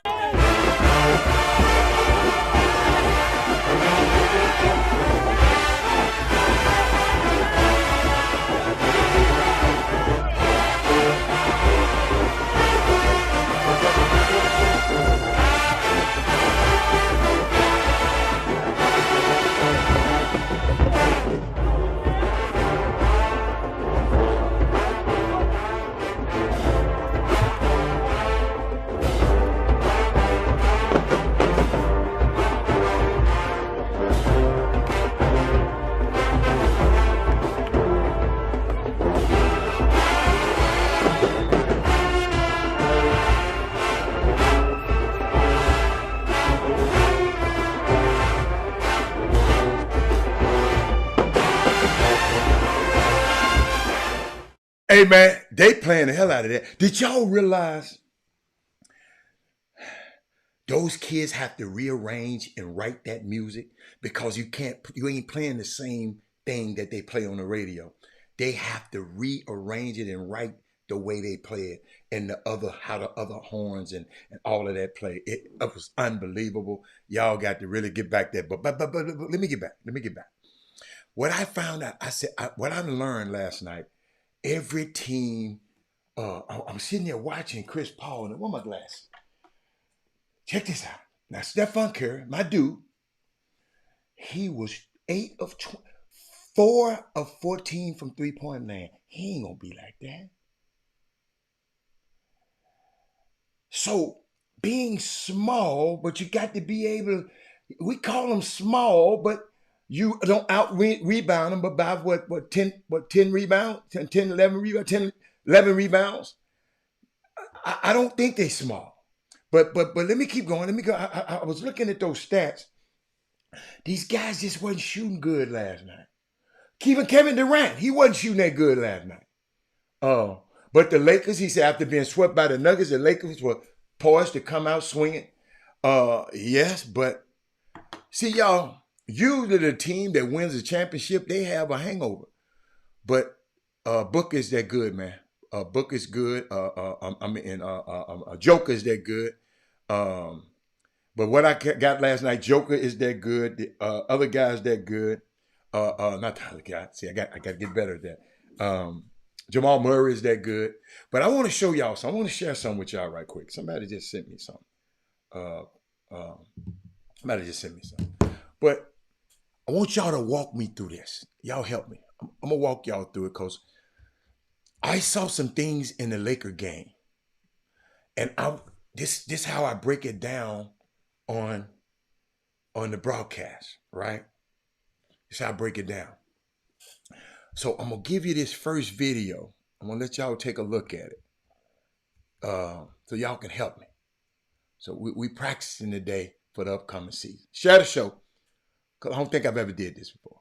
Hey man, they playing the hell out of that. Did y'all realize those kids have to rearrange and write that music because you ain't playing the same thing that they play on the radio. They have to rearrange it and write the way they play it and how the other horns and all of that play. It was unbelievable. Y'all got to really get back there. But let me get back. What I found out, what I learned last night. Every team, I'm sitting there watching Chris Paul, and where my glasses? Check this out. Now, Stephen Curry, my dude, he was 4 of 14 from 3-point land. He ain't gonna be like that. So, being small, but you got to be able. We call them small, but you don't rebound them, but by 10 rebounds, 10, 11 rebounds, 10, 11 rebounds. I don't think they small. But let me keep going. Let me go. I was looking at those stats. These guys just wasn't shooting good last night. Even Kevin Durant, he wasn't shooting that good last night. But the Lakers, he said, after being swept by the Nuggets, the Lakers were poised to come out swinging. Yes, but see, y'all, usually the team that wins the championship, they have a hangover. But Book is that good, man. Book is good. Joker is that good. But what I got last night, Joker is that good. The other guys that good. Not the other guy. See, I got to get better at that. Jamal Murray is that good. But I want to show y'all something. I want to share something with y'all right quick. Somebody just sent me something. But I want y'all to walk me through this. Y'all help me. I'm going to walk y'all through it because I saw some things in the Laker game. And this is how I break it down on the broadcast, right? That's how I break it down. So I'm going to give you this first video. I'm going to let y'all take a look at it so y'all can help me. So we practicing today for the upcoming season. Share the show, because I don't think I've ever did this before.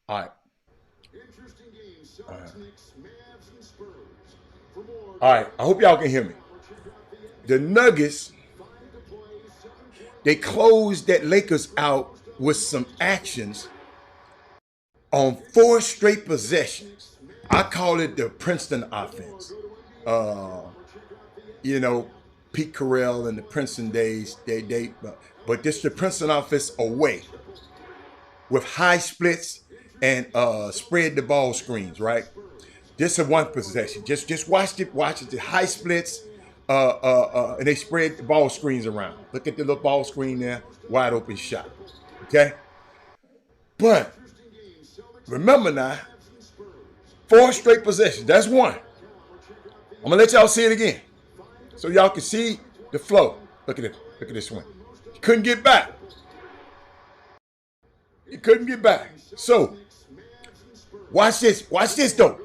All right. All right. I hope y'all can hear me. The Nuggets, they closed that Lakers out with some actions on 4 straight possessions. I call it the Princeton offense. You know, Pete Carell and the Princeton days, but this the Princeton offense away with high splits and spread the ball screens, right? This is one possession. Just watch it. Watch it. The high splits, and they spread the ball screens around. Look at the little ball screen there, wide open shot. Okay, but remember now, 4 straight possessions. That's one. I'm gonna let y'all see it again, so y'all can see the flow. Look at it. Look at this one. He couldn't get back. He couldn't get back. So watch this. Watch this though.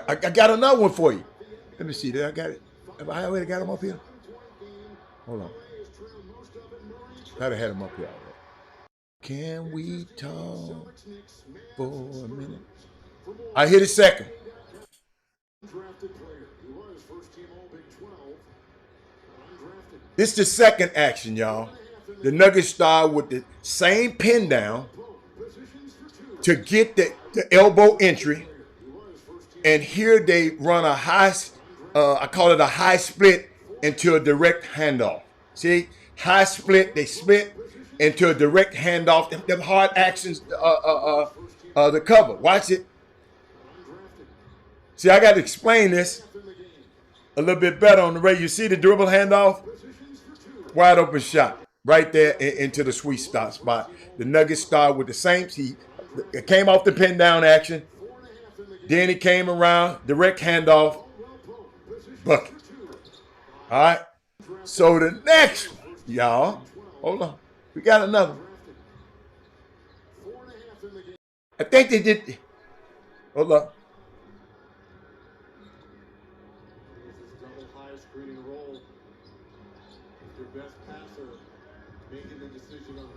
I got another one for you. Let me see. Did I got it? Have I already got him up here? Hold on. Thought I had him up here already. Can we talk for a minute? I hit it second. This is the second action, y'all. The Nuggets start with the same pin down to get the elbow entry. And here they run a high, I call it a high split into a direct handoff. See, high split, they split into a direct handoff. Them hard actions, the cover. Watch it. See, I got to explain this a little bit better on the radio. You see the dribble handoff? Wide open shot right there into the sweet spot. The Nuggets start with the same. It came off the pin down action. Then it came around, direct handoff, bucket. All right. So the next one, y'all, hold on. We got another one. I think they did. Hold on. Screening roll. It's your best passer making the decision on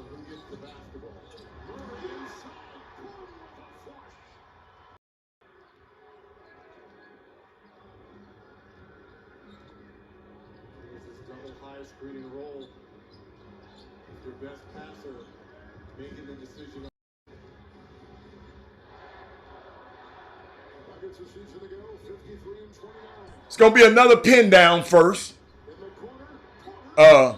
who gets the basketball. This is double high screening roll. It's your best passer making the decision on. It's going to be another pin down first. To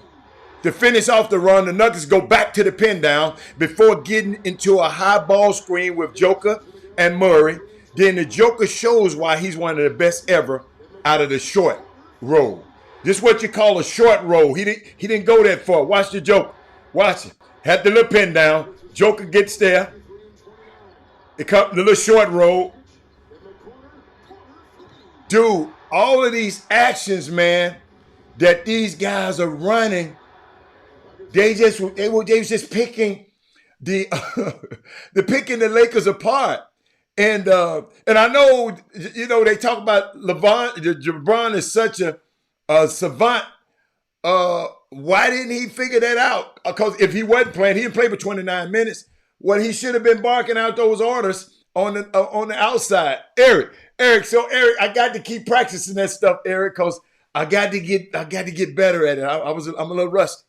finish off the run, the Nuggets go back to the pin down before getting into a high ball screen with Joker and Murray. Then the Joker shows why he's one of the best ever out of the short roll. This is what you call a short roll. He didn't go that far. Watch the Joker. Watch it. Had the little pin down. Joker gets there. It comes the little short roll. Dude, all of these actions, man, that these guys are running, they was just picking the picking the Lakers apart. And I know, you know, they talk about LeBron is such a savant. Why didn't he figure that out? Because if he wasn't playing, he didn't play for 29 minutes. Well, he should have been barking out those orders on the outside. Eric, I got to keep practicing that stuff, Eric, because I got to get better at it. I'm a little rusty.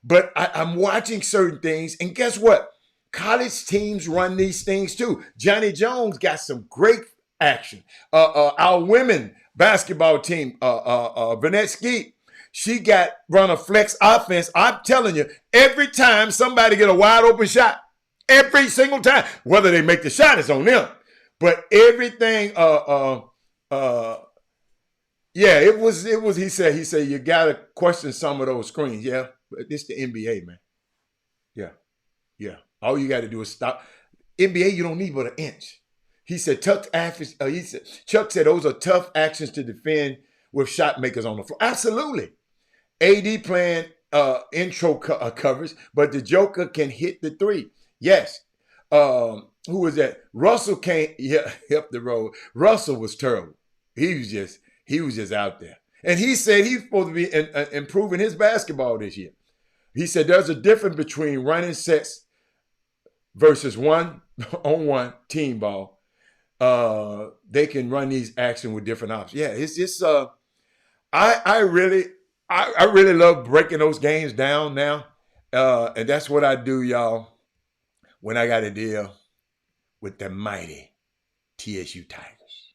But I'm watching certain things, and guess what? College teams run these things too. Johnny Jones got some great action. Our women basketball team, Vanette Skeet, she run a flex offense. I'm telling you, every time somebody get a wide open shot, every single time, whether they make the shot is on them. But everything, yeah, it was. He said, you gotta question some of those screens. Yeah, but this the NBA, man. Yeah. All you got to do is stop. NBA, you don't need but an inch. He said, Chuck said those are tough actions to defend with shot makers on the floor. Absolutely. AD playing intro covers, but the Joker can hit the three. Yes. Who was that? Russell can't help the road. Russell was terrible. He was just out there. And he said he's supposed to be improving his basketball this year. He said there's a difference between running sets versus one-on-one team ball. They can run these action with different options. Yeah, it's just I really love breaking those games down now. And that's what I do, y'all, when I got to deal with the mighty TSU Tigers.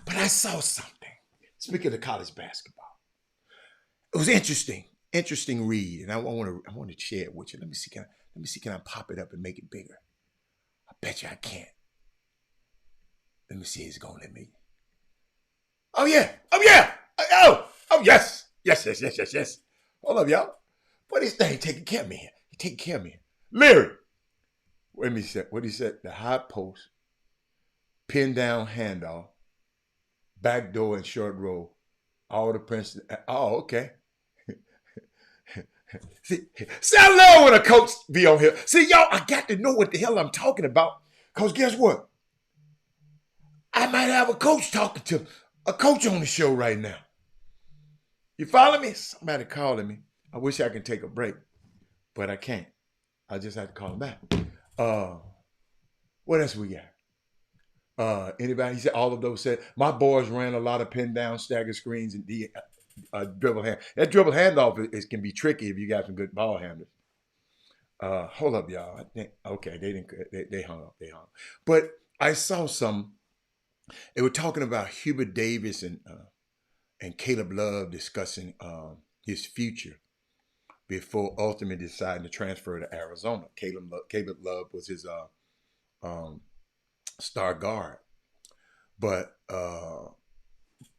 But I saw something. Speaking of college basketball, it was interesting read, and I want to share it with you. Let me see, can I pop it up and make it bigger? I bet you I can't. Let me see, it's gonna let me. Oh yeah. Oh yes. Hold up, y'all. Boy, this thing taking care of me here. He taking care of me. Larry. Let me say what he said. The high post, pin down handoff, back door and short roll. All the Princeton. Oh, okay. See, I love when a coach be on here. See, y'all, I got to know what the hell I'm talking about. Because guess what? I might have a coach talking to a coach on the show right now. You follow me? Somebody calling me. I wish I could take a break, but I can't. I just have to call him back. What else we got? Anybody? He said all of those said, my boys ran a lot of pin down, stagger screens, and dribble hand. That dribble handoff can be tricky if you got some good ball handlers. Hold up, y'all. I think, okay, they hung up. But I saw some. They were talking about Hubert Davis and Caleb Love discussing his future before ultimately deciding to transfer to Arizona. Caleb Love was his star guard. But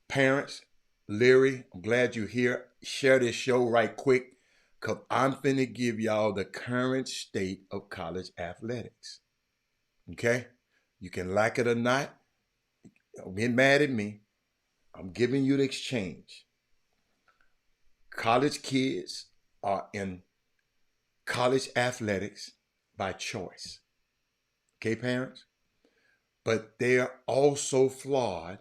parents, Leary, I'm glad you're here. Share this show right quick because I'm finna give y'all the current state of college athletics. Okay? You can like it or not. Don't get mad at me. I'm giving you the exchange. College kids are in college athletics by choice. Okay, parents? But they're also flawed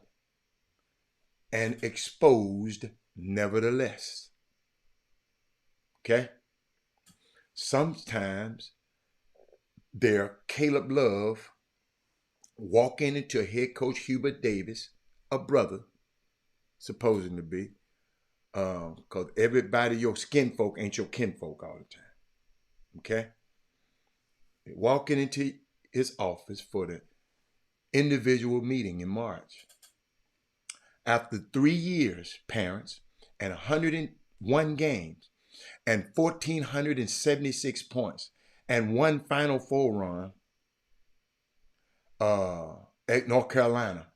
and exposed nevertheless. Okay? Sometimes they're Caleb Love walking into head coach Hubert Davis, a brother, supposing to be, because everybody, your skin folk ain't your kinfolk all the time. Okay? Walking into his office for the individual meeting in March. After 3 years, parents, and 101 games, and 1,476 points, and one Final Four run at North Carolina,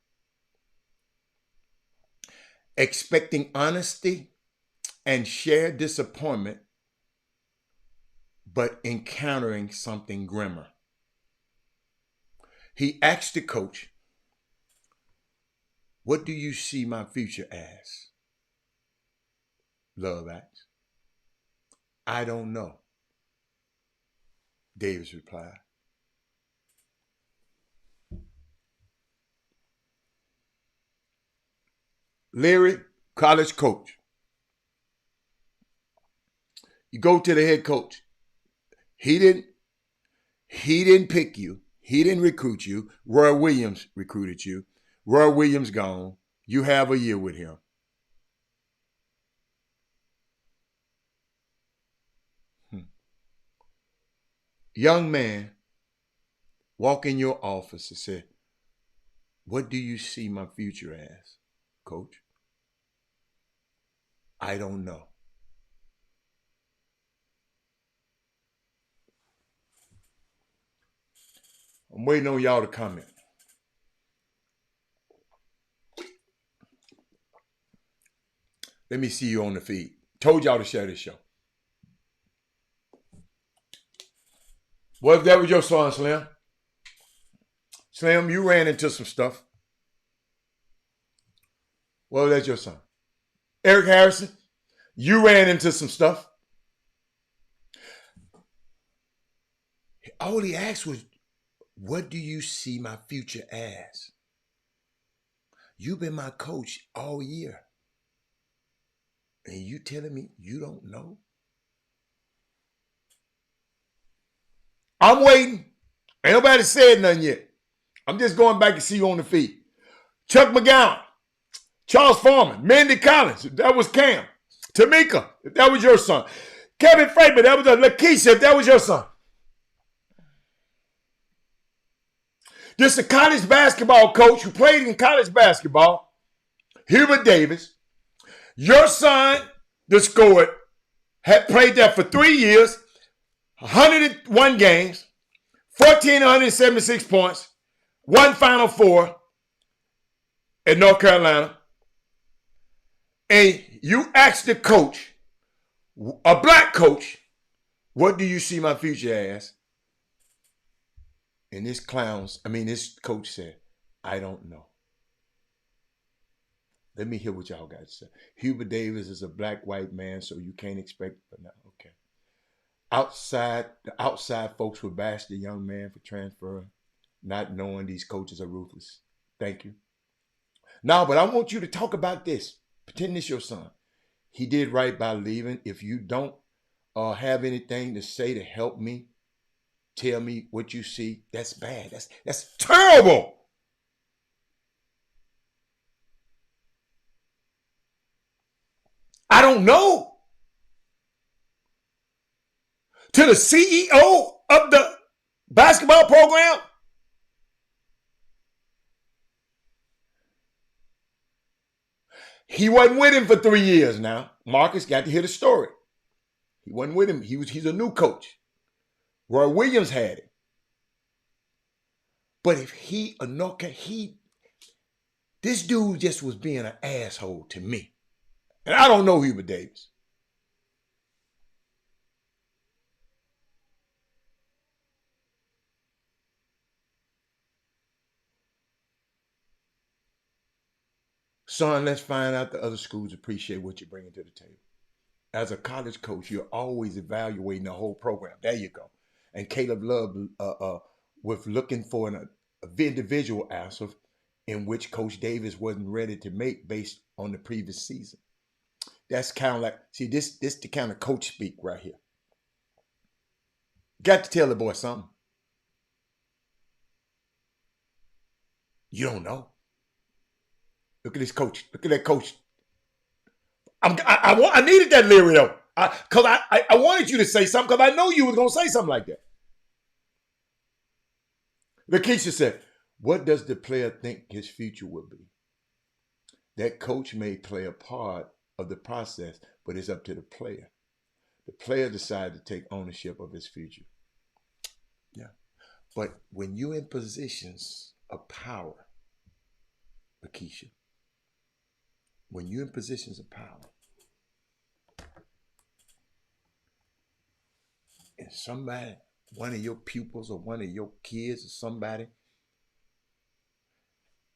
expecting honesty and shared disappointment, but encountering something grimmer. He asked the coach, "What do you see my future as?" Love asked. "I don't know," Davis replied. Leary, college coach. You go to the head coach. He didn't pick you. He didn't recruit you. Roy Williams recruited you. Roy Williams gone. You have a year with him. Young man, walk in your office and say, "What do you see my future as, coach?" "I don't know." I'm waiting on y'all to comment. Let me see you on the feed. Told y'all to share this show. What if that was your son, Slim? Slim, you ran into some stuff. What if that's your son? Eric Harrison, you ran into some stuff. All he asked was, what do you see my future as? You've been my coach all year. And you telling me you don't know? I'm waiting. Ain't nobody said nothing yet. I'm just going back to see you on the feed. Chuck McGowan, Charles Foreman, Mandy Collins, if that was Cam. Tamika, if that was your son. Kevin Fraber, that was Lakeisha, if that was your son. This is a college basketball coach who played in college basketball, Hubert Davis. Your son that scored had played there for 3 years, 101 games, 1,476 points, one Final Four in North Carolina. And you ask the coach, a black coach, what do you see my future as? And this coach said, I don't know. Let me hear what y'all got to say. Hubert Davis is a black white man, so you can't expect, but no, okay. The outside folks would bash the young man for transferring, not knowing these coaches are ruthless. Thank you. Now, but I want you to talk about this. Pretend this your son. He did right by leaving. If you don't have anything to say to help me, tell me what you see. That's bad. That's terrible. I don't know. To the CEO of the basketball program? He wasn't with him for 3 years now. Marcus got to hear the story. He wasn't with him. He's a new coach. Roy Williams had it. But if this dude just was being an asshole to me. And I don't know Hubert Davis. Son, let's find out the other schools appreciate what you're bringing to the table. As a college coach, you're always evaluating the whole program. There you go. And Caleb Love was looking for an individual answer in which Coach Davis wasn't ready to make based on the previous season. That's kind of like, see, this the kind of coach speak right here. Got to tell the boy something. You don't know. Look at this coach. Look at that coach. I needed that lyric though. Because I wanted you to say something because I know you were going to say something like that. Lakeisha said, what does the player think his future will be? That coach may play a part of the process, but it's up to the player. The player decides to take ownership of his future. Yeah. But when you're in positions of power, Lakeisha, when you're in positions of power, and somebody, one of your pupils or one of your kids or somebody,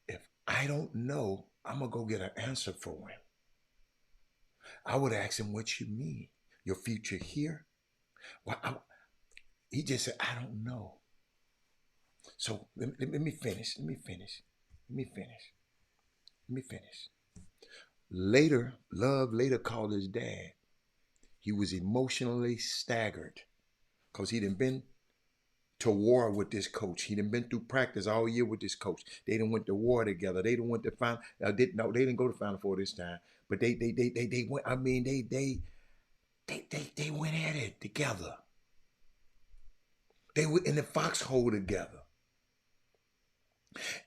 if I don't know, I'm going to go get an answer for him. I would ask him, what you mean? Your future here? Well, he just said, I don't know. So let me finish. Later, Love later called his dad. He was emotionally staggered because he done been to war with this coach. He done been through practice all year with this coach. They done went to war together. They done went to Final. They didn't go to Final Four this time, but they went. I mean, they went at it together. They were in the foxhole together.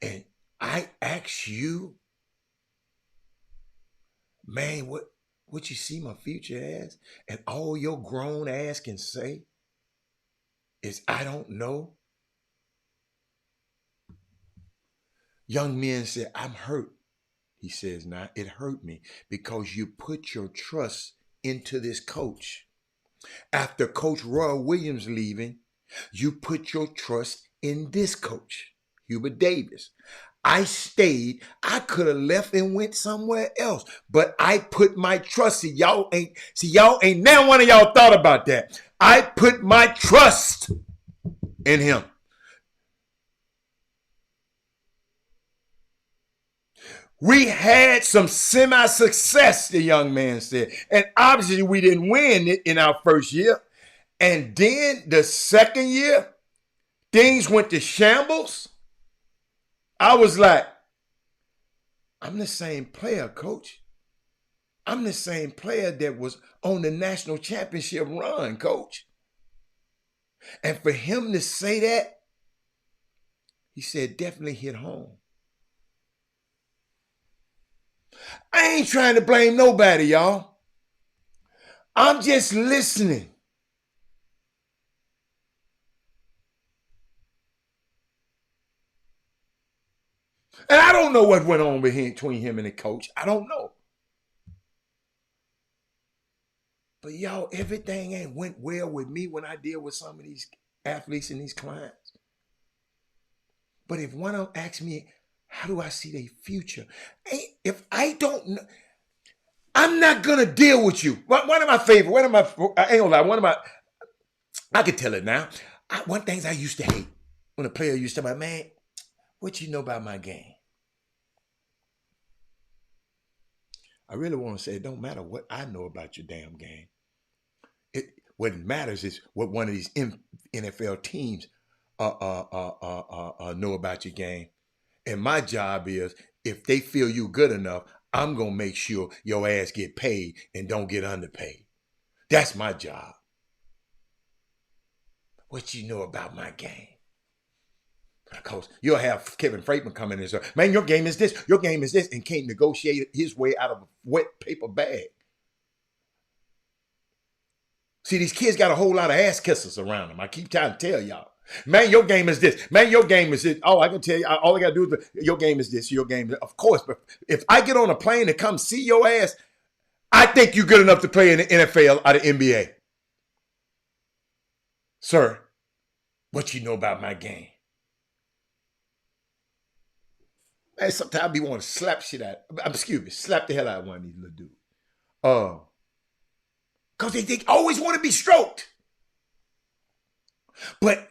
And I ask you, man, what you see my future as? And all your grown ass can say is, I don't know. Young men say, I'm hurt. He says, now it hurt me because you put your trust into this coach. After Coach Roy Williams leaving, You put your trust in this coach, Hubert Davis. I stayed. I could have left and went somewhere else, but I put my trust. Y'all ain't now one of y'all thought about that. I put my trust in him. We had some semi-success, the young man said. And obviously we didn't win it in our first year. And then the second year, things went to shambles. I was like, I'm the same player, coach. I'm the same player that was on the national championship run, coach. And for him to say that, he said, definitely hit home. I ain't trying to blame nobody, y'all. I'm just listening. And I don't know what went on between him and the coach. I don't know. But y'all, everything ain't went well with me when I deal with some of these athletes and these clients. But if one of them asks me, how do I see their future? If I don't know, I'm not going to deal with you. One of my favorite, I ain't gonna lie, I can tell it now. One things I used to hate when a player used to say, man, what you know about my game? I really want to say it don't matter what I know about your damn game. What matters is what one of these NFL teams know about your game. And my job is, if they feel you good enough, I'm going to make sure your ass get paid and don't get underpaid. That's my job. What you know about my game? Because you'll have Kevin Freitman come in and say, man, your game is this, and can't negotiate his way out of a wet paper bag. See, these kids got a whole lot of ass kissers around them. I keep trying to tell y'all. Man, your game is this. Man, your game is this. Oh, I can tell you, all I got to do is, your game is this, your game is this. Of course, but if I get on a plane to come see your ass, I think you're good enough to play in the NFL or the NBA. Sir, what you know about my game? Man, sometimes I be wanting to slap slap the hell out of one of these little dudes. Because they always want to be stroked. But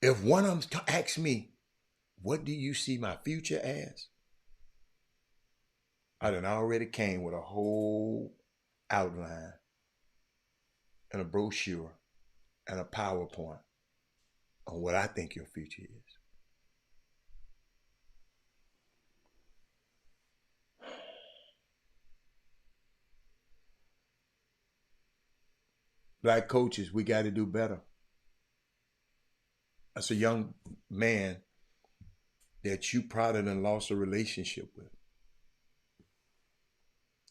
if one of them asks me, what do you see my future as? I done already came with a whole outline and a brochure and a PowerPoint on what I think your future is. Black coaches, we got to do better. That's a young man that you probably done lost a relationship with,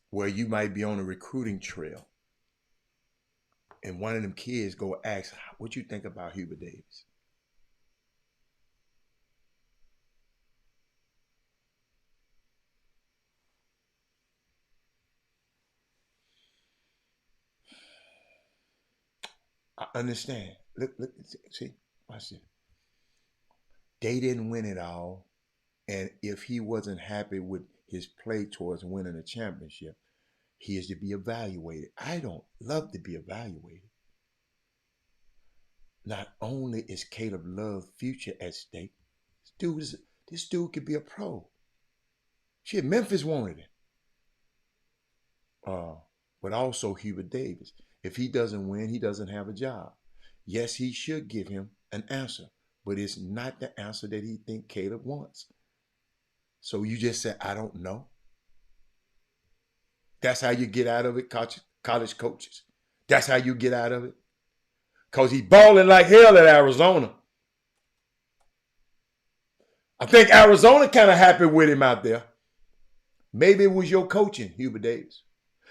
where you might be on a recruiting trail and one of them kids go ask, what you think about Hubert Davis? I understand. Look, see, watch this. They didn't win it all. And if he wasn't happy with his play towards winning a championship, he is to be evaluated. I don't love to be evaluated. Not only is Caleb Love's future at stake, this dude could be a pro. Shit, Memphis wanted him. But also Hubert Davis. If he doesn't win, he doesn't have a job. Yes, he should give him an answer, but it's not the answer that he think Caleb wants. So you just say, I don't know. That's how you get out of it, college coaches. That's how you get out of it. Because he's balling like hell at Arizona. I think Arizona kind of happy with him out there. Maybe it was your coaching, Hubert Davis.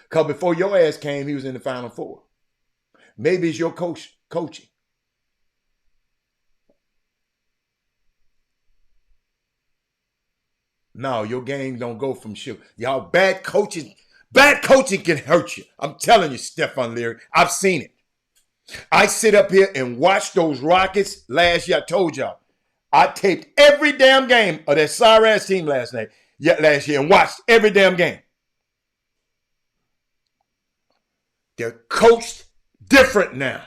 Because before your ass came, he was in the Final Four. Maybe it's your coaching. No, your game don't go from shoot. Y'all bad coaching can hurt you. I'm telling you, Stephon Leary. I've seen it. I sit up here and watch those Rockets last year. I told y'all. I taped every damn game of that sorry ass team last year and watched every damn game. They're coached different now.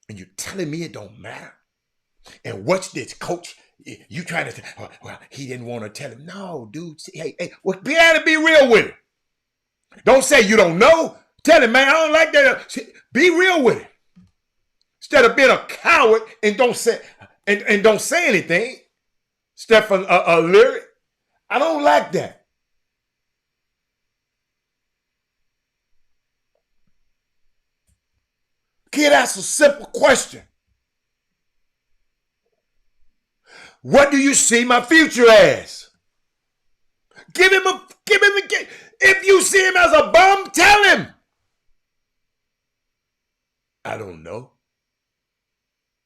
And you're telling me it don't matter? And what's this coach? You trying to say, well, he didn't want to tell him. No, dude. Hey, well, be real with him. Don't say you don't know. Tell him, man, I don't like that. Be real with him. Instead of being a coward and don't say anything. Stephen Leary, I don't like that. Kid asked a simple question. What do you see my future as? Give him a. If you see him as a bum, tell him. I don't know.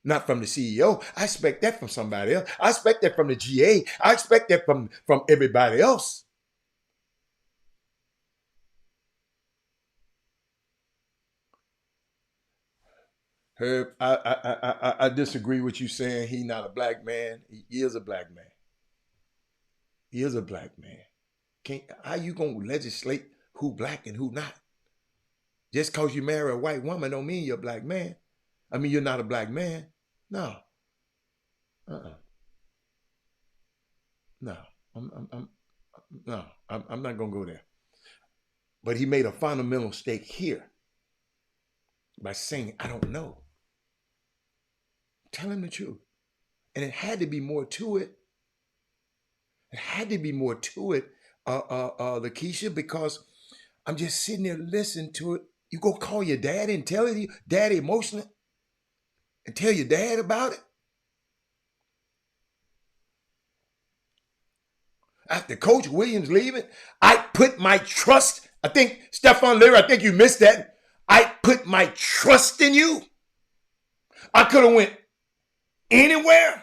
Not from the CEO. I expect that from somebody else. I expect that from the GA. I expect that from everybody else. Herb, I disagree with you saying he's not a black man. He is a black man. He is a black man. How you gonna legislate who black and who not? Just cause you marry a white woman don't mean you're a black man. I mean you're not a black man. No. No. I'm not gonna go there. But he made a fundamental mistake here by saying, I don't know. Tell him the truth. And it had to be more to it. It had to be more to it, Lakeisha, because I'm just sitting there listening to it. You go call your daddy and tell your daddy emotionally and tell your dad about it. After Coach Williams leaving, I put my trust. I think, Stephon Leary, I think you missed that. I put my trust in you. I could have went anywhere.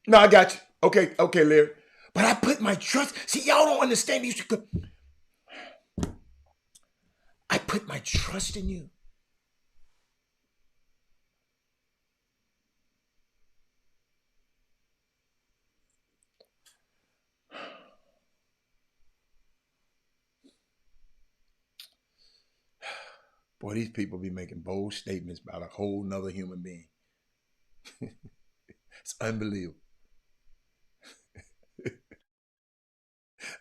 No, I got you. Okay, Larry. But I put my trust. See, y'all don't understand these. I put my trust in you. Boy, these people be making bold statements about a whole nother human being. It's unbelievable.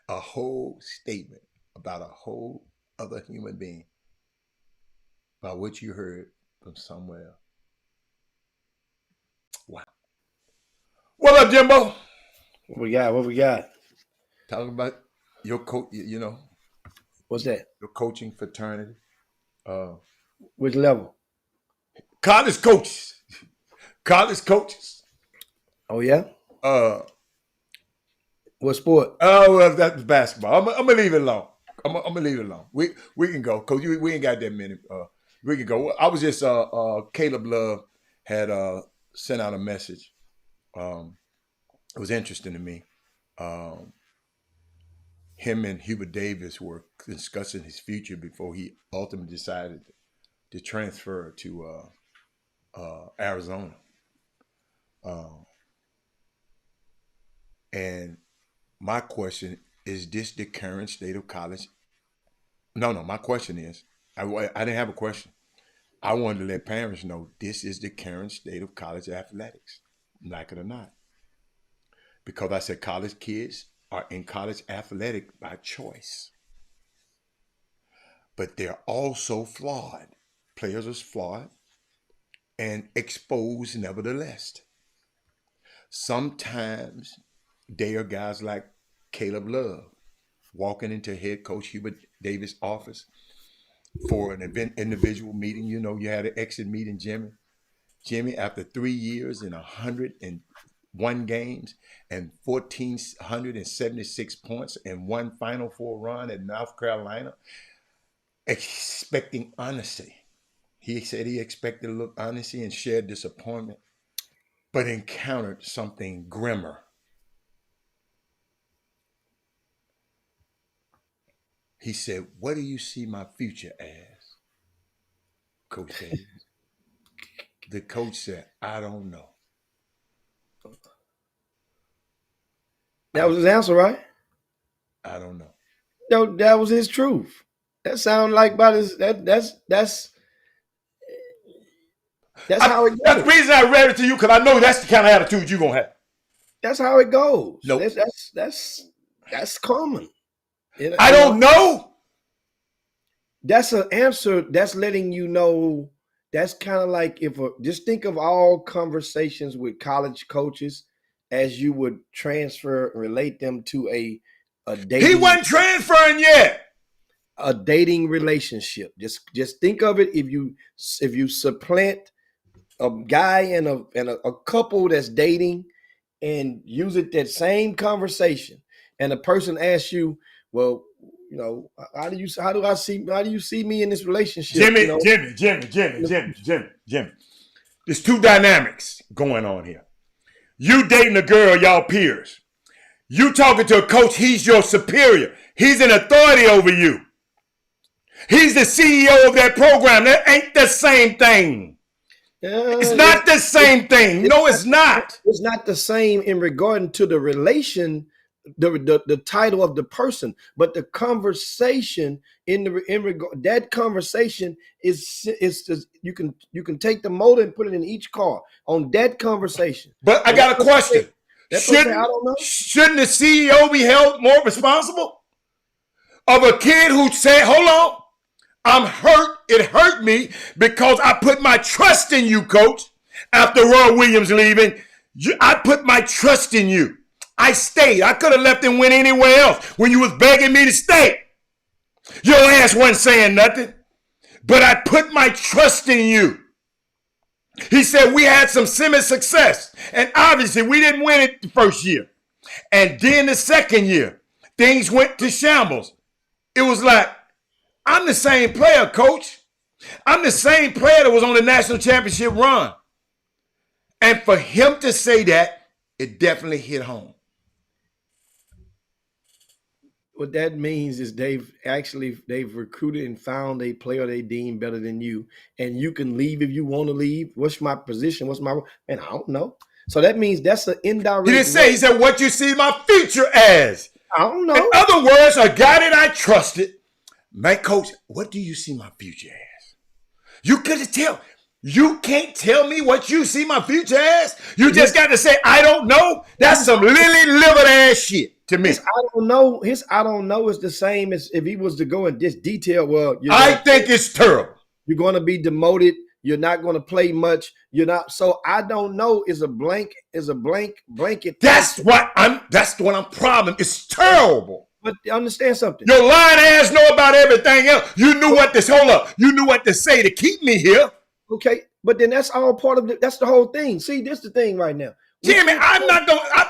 A whole statement about a whole other human being about what you heard from somewhere else. Wow. What up, Jimbo? What we got? Talking about your coach, What's that? Your coaching fraternity. Which level? College coaches. Oh, yeah? What sport? Oh, well, that's basketball. I'm gonna leave it alone. I'm gonna leave it alone. We can go, Coach. We ain't got that many. We can go. I was just Caleb Love had sent out a message. It was interesting to me. Him and Hubert Davis were discussing his future before he ultimately decided to transfer to Arizona. And my question is this the current state of college? No, my question is, I didn't have a question. I wanted to let parents know this is the current state of college athletics, like it or not. Because I said college kids are in college athletic by choice. But they're also flawed. Players are flawed and exposed nevertheless. Sometimes they are guys like Caleb Love walking into head coach Hubert Davis' office for an individual meeting. You had an exit meeting, Jimmy, after 3 years and 101 games and 1,476 points and one Final Four run at North Carolina, expecting honesty. He said he expected a little honesty and shared disappointment. but encountered something grimmer. He said, "What do you see my future as?" Coach Davis. The coach said, "I don't know." That was his answer, right? I don't know. No, that was his truth. That sounds like about his that's how it goes. That's the reason I read it to you, because I know that's the kind of attitude you're gonna have. That's how it goes. Nope. That's common. I don't know. That's an answer that's letting you know. That's kind of like just think of all conversations with college coaches as you would transfer and relate them to a dating. He wasn't transferring yet. A dating relationship. Just think of it. If you supplant a guy and a couple that's dating and use it that same conversation, and a person asks you, "Well, you know, how do you see me in this relationship?" Jimmy, you know? Jimmy. There's two dynamics going on here. You dating a girl, y'all peers. You talking to a coach, he's your superior. He's an authority over you. He's the CEO of that program. That ain't the same thing. It's not the same thing. No, it's not. It's not the same in regard to the relation, the title of the person, but the conversation in regard, that conversation is you can take the motor and put it in each car on that conversation. But I got a question. I don't know. Shouldn't the CEO be held more responsible of a kid who said, "Hold on, I'm hurt. It hurt me because I put my trust in you, coach. After Roy Williams leaving, I put my trust in you. I stayed. I could have left and went anywhere else when you was begging me to stay. Your ass wasn't saying nothing, but I put my trust in you." He said we had some semi-success, and obviously we didn't win it the first year. And then the second year, things went to shambles. It was like, I'm the same player, coach. I'm the same player that was on the national championship run. And for him to say that, it definitely hit home. What that means is they've recruited and found a player they deem better than you, and you can leave if you want to leave. What's my position? What's my and I don't know. So that means that's an indirect. He didn't say. He said, "What you see my future as." I don't know. In other words, a guy that I trusted, my coach. What do you see my future as? You couldn't tell. You can't tell me what you see my future as. You just got to say, "I don't know." That's some lily-livered ass shit to me. His I don't know is the same as if he was to go in this detail. Well, I think it's terrible. You're going to be demoted. You're not going to play much. You're not. So I don't know is a blanket. That's what I'm problem. It's terrible. But understand something. Your lying ass know about everything else. You knew what to hold up. You knew what to say to keep me here. Okay, but then that's all part of that's the whole thing. See, this is the thing right now. Jimmy,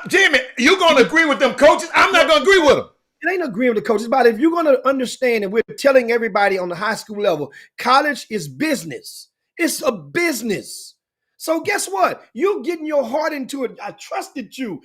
Jimmy, you're going to agree with them coaches. I'm not going to agree with them. It ain't agreeing with the coaches, but if you're going to understand, and we're telling everybody on the high school level, college is business. It's a business. So guess what? You're getting your heart into it. I trusted you.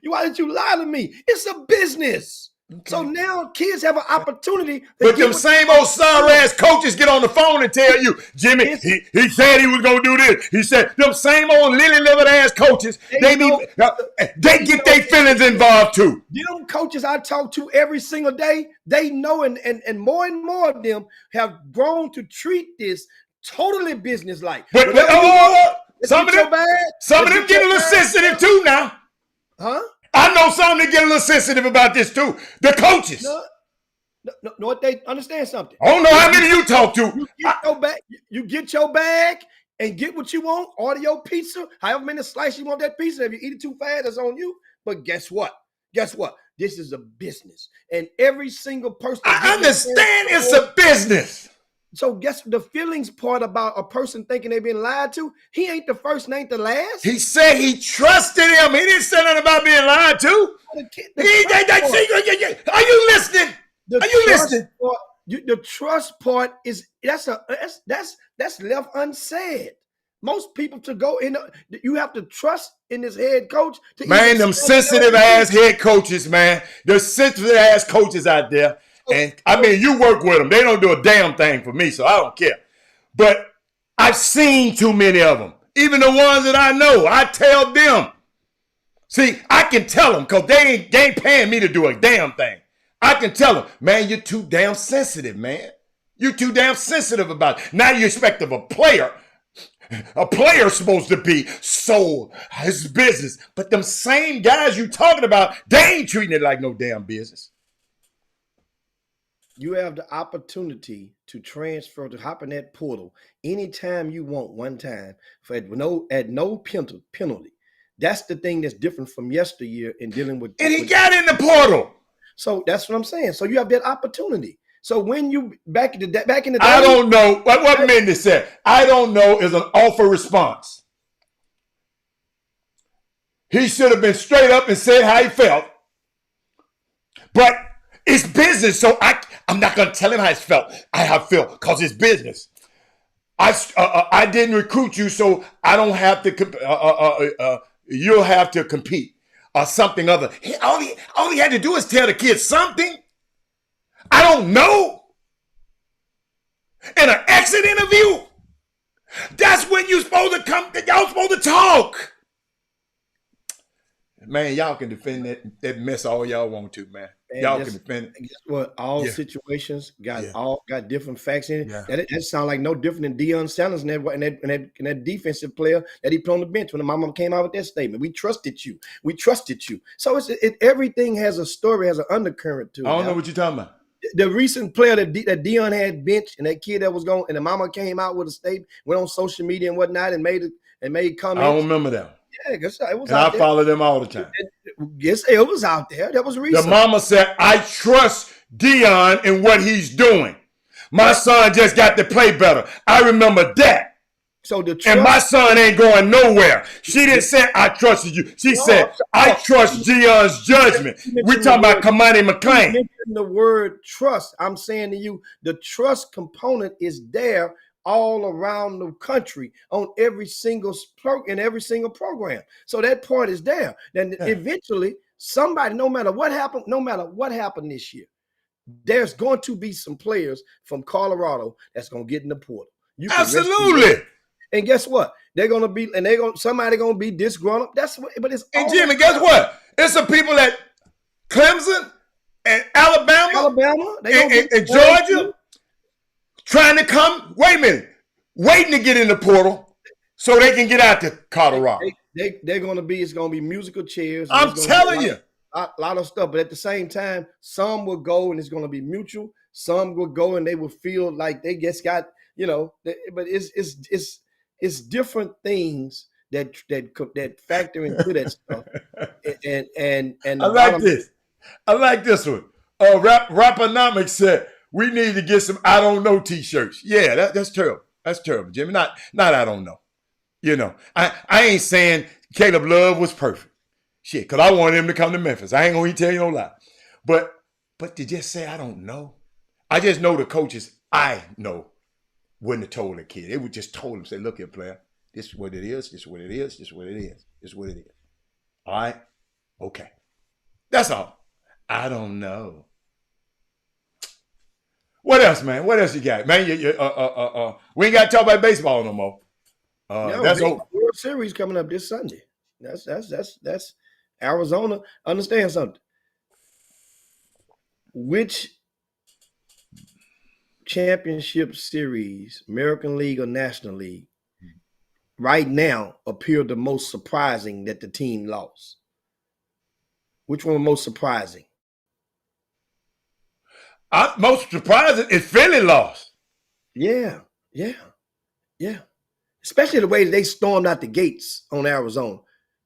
Why did you lie to me? It's a business. Okay. So now kids have an opportunity. But them same old sorry-ass coaches get on the phone and tell you, "Jimmy, he said he was going to do this." He said them same old lily-livered ass coaches, they get their feelings involved too. Them coaches I talk to every single day, they know and more of them have grown to treat this totally business-like. But some of them get a little sensitive too now. Huh? I know some that get a little sensitive about this too. The coaches. No, what they understand something. I don't know how many you talk to. You get your bag and get what you want. Order your pizza. However many slices you want that pizza. If you eat it too fast, that's on you. But guess what? This is a business. And every single person. I understand it's a business. So guess the feelings part about a person thinking they've been lied to? He ain't the first and ain't the last. He said he trusted him. He didn't say nothing about being lied to. Are you listening? Are you listening? The trust part is that's left unsaid. Most people to go in, you have to trust in this head coach. Man, them sensitive ass head coaches, man. There's sensitive ass coaches out there. And I mean, you work with them. They don't do a damn thing for me, so I don't care. But I've seen too many of them. Even the ones that I know, I tell them. See, I can tell them because they ain't paying me to do a damn thing. I can tell them, man, you're too damn sensitive, man. You're too damn sensitive about it. Now you expect of a player. A player's supposed to be so his business. But them same guys you talking about, they ain't treating it like no damn business. You have the opportunity to transfer, to hop in that portal anytime you want, one time for at no penalty. That's the thing that's different from yesteryear in dealing with. And he got in the portal. So that's what I'm saying. So you have that opportunity. So when you back in the day, I don't know what Mindy said. I don't know is an awful response. He should have been straight up and said how he felt. But it's business, so I'm not going to tell him how he felt. I feel because it's business. I didn't recruit you, so I don't have to. You'll have to compete or something other. All he had to do is tell the kids something. I don't know. In an exit interview, that's when you're supposed to come. Y'all supposed to talk. Man, y'all can defend that mess all y'all want to, man. And y'all can defend it. Guess what? All situations got different facts in it. Yeah. That sounds like no different than Deion Sanders and that defensive player that he put on the bench when the mama came out with that statement. We trusted you. We trusted you. So everything has a story, has an undercurrent to it. I don't know what you're talking about. The recent player that Deion had benched, and that kid that was going, and the mama came out with a statement, went on social media and whatnot, and made comments. I don't remember that. Yeah, it was and out I there. follow them all the time. Yes, it was out there. That was recent. The mama said, I trust Deion in what he's doing. My son just got to play better. I remember that. So and my son ain't going nowhere. She didn't say, I trusted you. She said, I trust Deion's judgment. We're talking about Kamani McClain. You mentioned the word trust. I'm saying to you, the trust component is there all around the country on every single program. So that part is there. Then eventually somebody, no matter what happened this year, there's going to be some players from Colorado that's going to get in the portal. Absolutely. And guess what? Somebody gonna be disgruntled. That's what. But it's and Jimmy, guess what? It's some people at Clemson and Alabama and Georgia trying to come. Wait a minute, waiting to get in the portal so they can get out to Colorado. They're gonna be. It's gonna be musical chairs. I'm telling you, a lot of stuff. But at the same time, some will go and it's gonna be mutual. Some will go and they will feel like they just got. But it's different thing that factor into that stuff. And I like this one. Raponomics said we need to get some I don't know t-shirts. Yeah, that's terrible. That's terrible, Jimmy. Not I don't know. I ain't saying Caleb Love was perfect. Shit, because I wanted him to come to Memphis. I ain't gonna tell you no lie. But to just say I don't know. I just know the coaches I know wouldn't have told a kid. They would just told him, say, look here, player, this is what it is, this is what it is, this is what it is, this is what it is. All right? Okay. That's all. I don't know. What else, man? What else you got? Man, we ain't got to talk about baseball no more. That's over. World Series coming up this Sunday. That's Arizona. Understand something. Which championship series, American League or National League, right now appear the most surprising that the team lost? Which one was most surprising? Most surprising is Philly lost. Yeah. Especially the way they stormed out the gates on Arizona.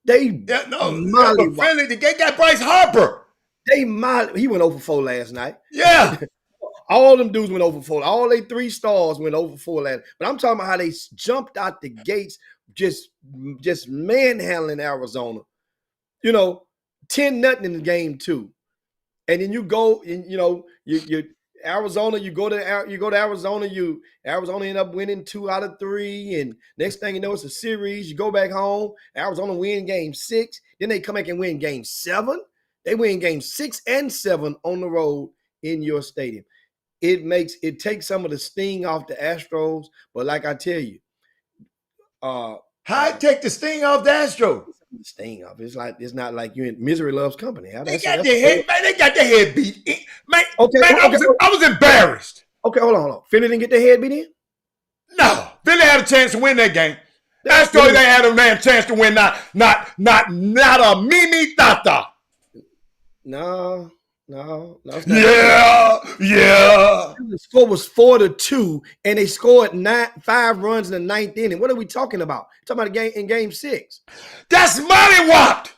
Philly, they got Bryce Harper. He went 0-4 last night. Yeah. All them dudes went 0-4. All they 3 stars went 0-4 last. But I'm talking about how they jumped out the gates, just manhandling Arizona. 10-0 in the game 2. And then you go and Arizona, you go to Arizona, Arizona end up winning 2 out of 3, and next thing you know, it's a series. You go back home, Arizona win game 6, then they come back and win game 7. They win game 6 and 7 on the road in your stadium. It takes some of the sting off the Astros, but like I tell you, how it take the sting off the Astros? The sting off. It's not like you in misery loves company. They got their head beat. Man, okay, I was embarrassed. Okay, hold on. Philly didn't get their head beat in? No, Philly had a chance to win that game. Astros, they had a damn chance to win. Not a mimi tata. No. Yeah. The score was 4-2, and they scored 5 runs in the 9th inning. What are we talking about? Talking about a game in game 6. That's mollywopped.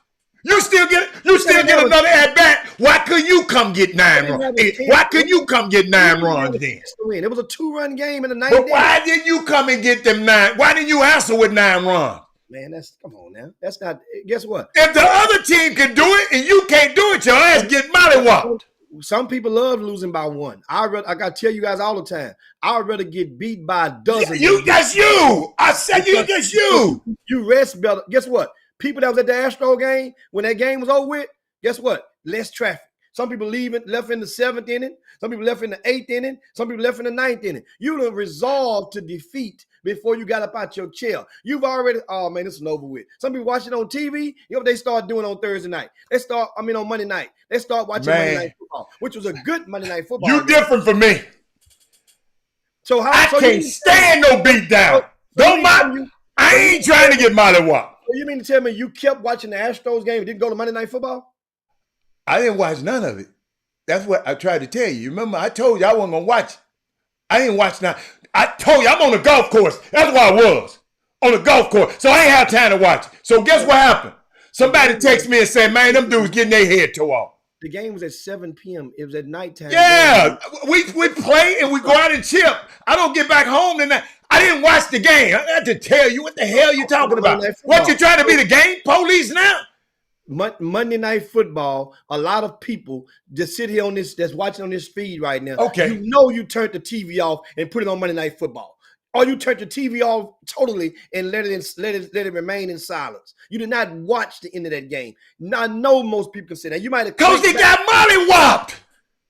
You still get another at bat. Why couldn't you come get 9 runs? Why couldn't you come get 9 runs then? It was a 2-run game in the 9th inning. But why didn't you come and get them 9? Why didn't you answer with 9 runs? Man, come on now. That's not. Guess what? If the other team can do it and you can't do it, your ass get mollywopped. Some people love losing by 1. I gotta tell you guys all the time. I would rather get beat by a dozen. That's you. I said that's you. You rest better. Guess what? People that was at the Astro game when that game was over with. Guess what? Less traffic. Some people left in the 7th inning. Some people left in the 8th inning. Some people left in the 9th inning. You done resolved to defeat before you got up out your chair. You've already, oh man, this is over with. Some people watch it on TV. You know what they start doing on Thursday night? On Monday night. They start watching Monday Night Football, which was a good Monday Night Football. You different from me. I can't stand no beat down. I ain't trying to get mollywopped. So you mean to tell me you kept watching the Astros game and didn't go to Monday Night Football? I didn't watch none of it. That's what I tried to tell you. Remember, I told you I wasn't going to watch it. I didn't watch none. I told you I'm on the golf course. That's where I was, on the golf course. So I ain't have time to watch it. So guess what happened? Somebody texted me and said, man, them dudes getting their head tore off. The game was at 7 p.m. It was at nighttime. Yeah, we play and we go out and chip. I don't get back home tonight. I didn't watch the game. I had to tell you what the hell you talking about. What, you trying to be the game police now? Monday Night Football, a lot of people just sit here on this, that's watching on this feed right now. Okay. You know you turned the TV off and put it on Monday Night Football. Or you turned the TV off totally and let it remain in silence. You did not watch the end of that game. Now, I know most people can say that. You might have because they got mollywopped.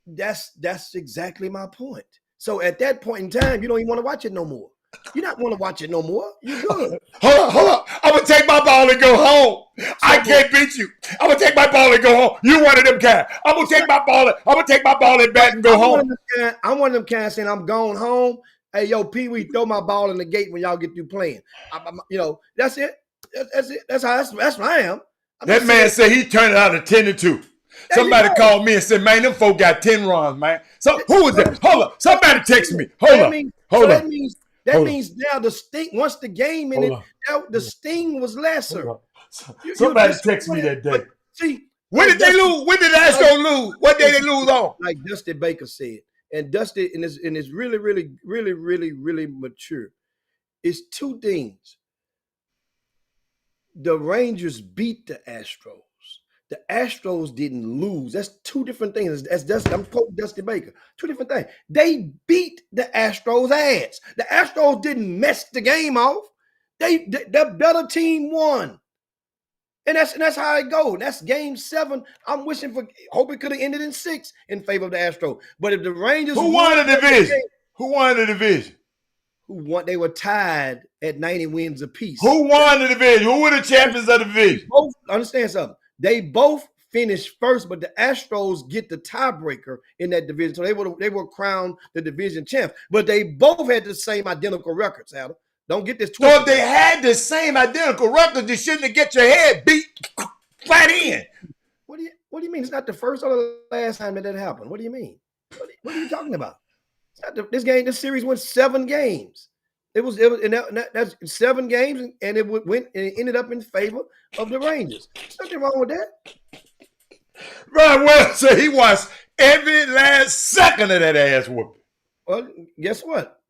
That's exactly my point. So at that point in time, you don't even want to watch it no more. You not want to watch it no more. You good. Hold up. I'm going to take my ball and go home. I can't beat you. I'm going to take my ball and go home. You one of them kind. I'm going to take my ball and bat and go home. I'm one of them kind saying I'm going home. Hey, yo, Pee Wee, throw my ball in the gate when y'all get through playing. That's it. That's it. That's what I am. That man said he turned it out of 10-2. Somebody called me and said, man, them folk got 10 runs, man. So who was that? Hold up. Somebody text me. Hold up. That means now the sting, once the game in it, the sting was lesser. Somebody text me that day. See, when did they lose? When did the Astros lose? What day they lose on? Like Dusty Baker said. And Dusty, and it's really, really, really, really, really mature. It's 2 things. The Rangers beat the Astros. The Astros didn't lose. That's 2 different things. I'm quoting Dusty Baker. 2 different things. They beat the Astros' ass. The Astros didn't mess the game off. The better team won. And that's how it goes. That's game 7. I'm hope it could have ended in 6 in favor of the Astros. But if the Rangers who won the division? Who won the division? They were tied at 90 wins apiece. Who won the division? Who were the champions of the division? Both, understand something. They both finished first, but the Astros get the tiebreaker in that division. So they were crowned the division champs. But they both had the same identical records, Adam. Don't get this twisted. So if they had the same identical records, you shouldn't have get your head beat flat in. What do you mean? It's not the first or the last time that happened. What do you mean? What are you talking about? It's not this series went 7 games. That's 7 games, and it ended up in favor of the Rangers. There's nothing wrong with that. Ron Wells said he watched every last second of that ass whooping. Well, guess what?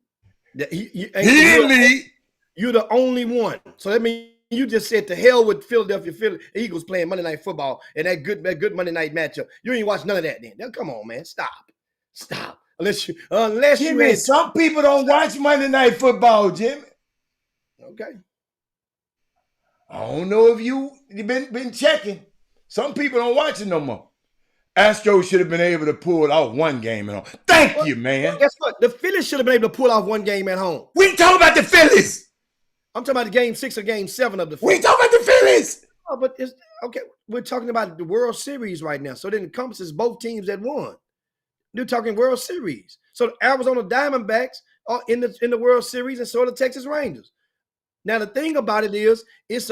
He didn't lead. You're the only one. So that means you just said to hell with Philadelphia Eagles playing Monday Night Football and that good Monday night matchup. You ain't watch none of that then. Now, come on, man. Stop. Unless you Jimmy, had some people don't watch Monday Night Football, Jimmy. okay. I don't know if you've been checking. Some people don't watch it no more. Astros should have been able to pull off one game at home. Thank you, man. Guess what? The Phillies should have been able to pull off one game at home. We ain't talking about the Phillies. I'm talking about the game 6 or game 7 of the We Phillies. ain't talking about the Phillies. Oh, but it's okay. We're talking about the World Series right now. So it encompasses both teams that won. They're talking World Series. So the Arizona Diamondbacks are in the World Series, and so are the Texas Rangers. Now the thing about it is, it's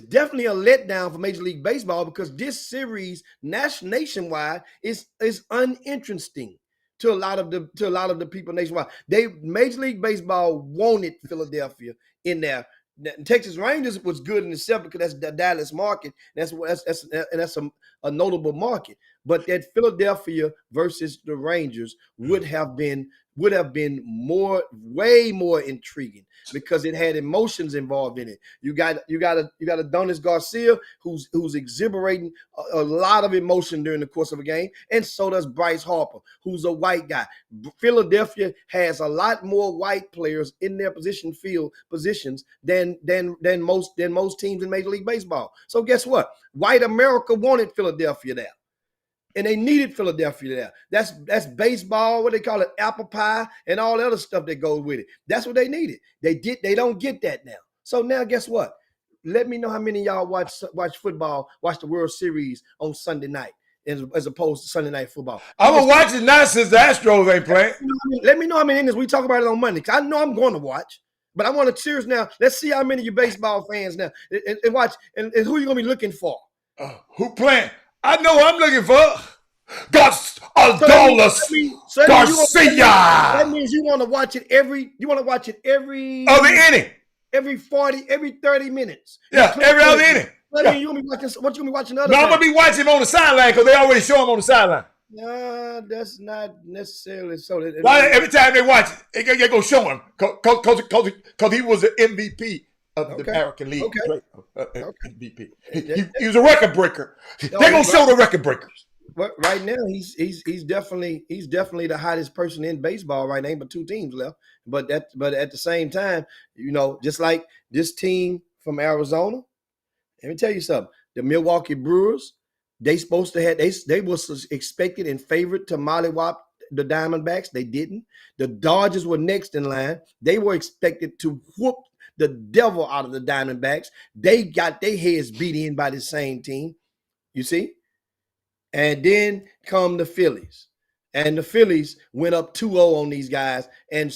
definitely a letdown for Major League Baseball because this series nationwide is uninteresting to a lot of the people nationwide. Major League Baseball wanted Philadelphia in there. Texas Rangers was good in itself because that's the Dallas market. That's a notable market. But that Philadelphia versus the Rangers would have been way more intriguing because it had emotions involved in it. You got Adonis Garcia who's exhiberating a lot of emotion during the course of a game, and so does Bryce Harper, who's a white guy. Philadelphia has a lot more white players in their positions than most teams in Major League Baseball. So guess what? White America wanted Philadelphia there. And they needed Philadelphia there. That's baseball, what they call it, apple pie, and all the other stuff that goes with it. That's what they needed. They don't get that now. So now guess what? Let me know how many of y'all watch football, watch the World Series on Sunday night as opposed to Sunday Night Football. I'm going to watch it now since the Astros ain't playing. Let me know how many innings we talk about it on Monday, because I know I'm going to watch. But I want to serious now. Let's see how many of you baseball fans now and watch. And who are you going to be looking for? Who playing? I know who I'm looking for. Adolis Garcia. That means you want to watch it every other inning. Every 30 minutes. Yeah, every other inning. What Yeah. you gonna be watching? What you gonna be watching? I'm gonna be watching him on the sideline because they already show him on the sideline. No, that's not necessarily so. Every time they watch it, they go show him because he was the MVP of the American League. MVP. He was a record breaker. They gonna show the record breakers. But right now, he's definitely the hottest person in baseball right now. But 2 teams left. But at the same time, just like this team from Arizona, let me tell you something. The Milwaukee Brewers, they was expected and favored to mollywop the Diamondbacks. They didn't. The Dodgers were next in line. They were expected to whoop the devil out of the Diamondbacks. They got their heads beat in by the same team. You see? And then come the Phillies. And the Phillies went up 2-0 on these guys and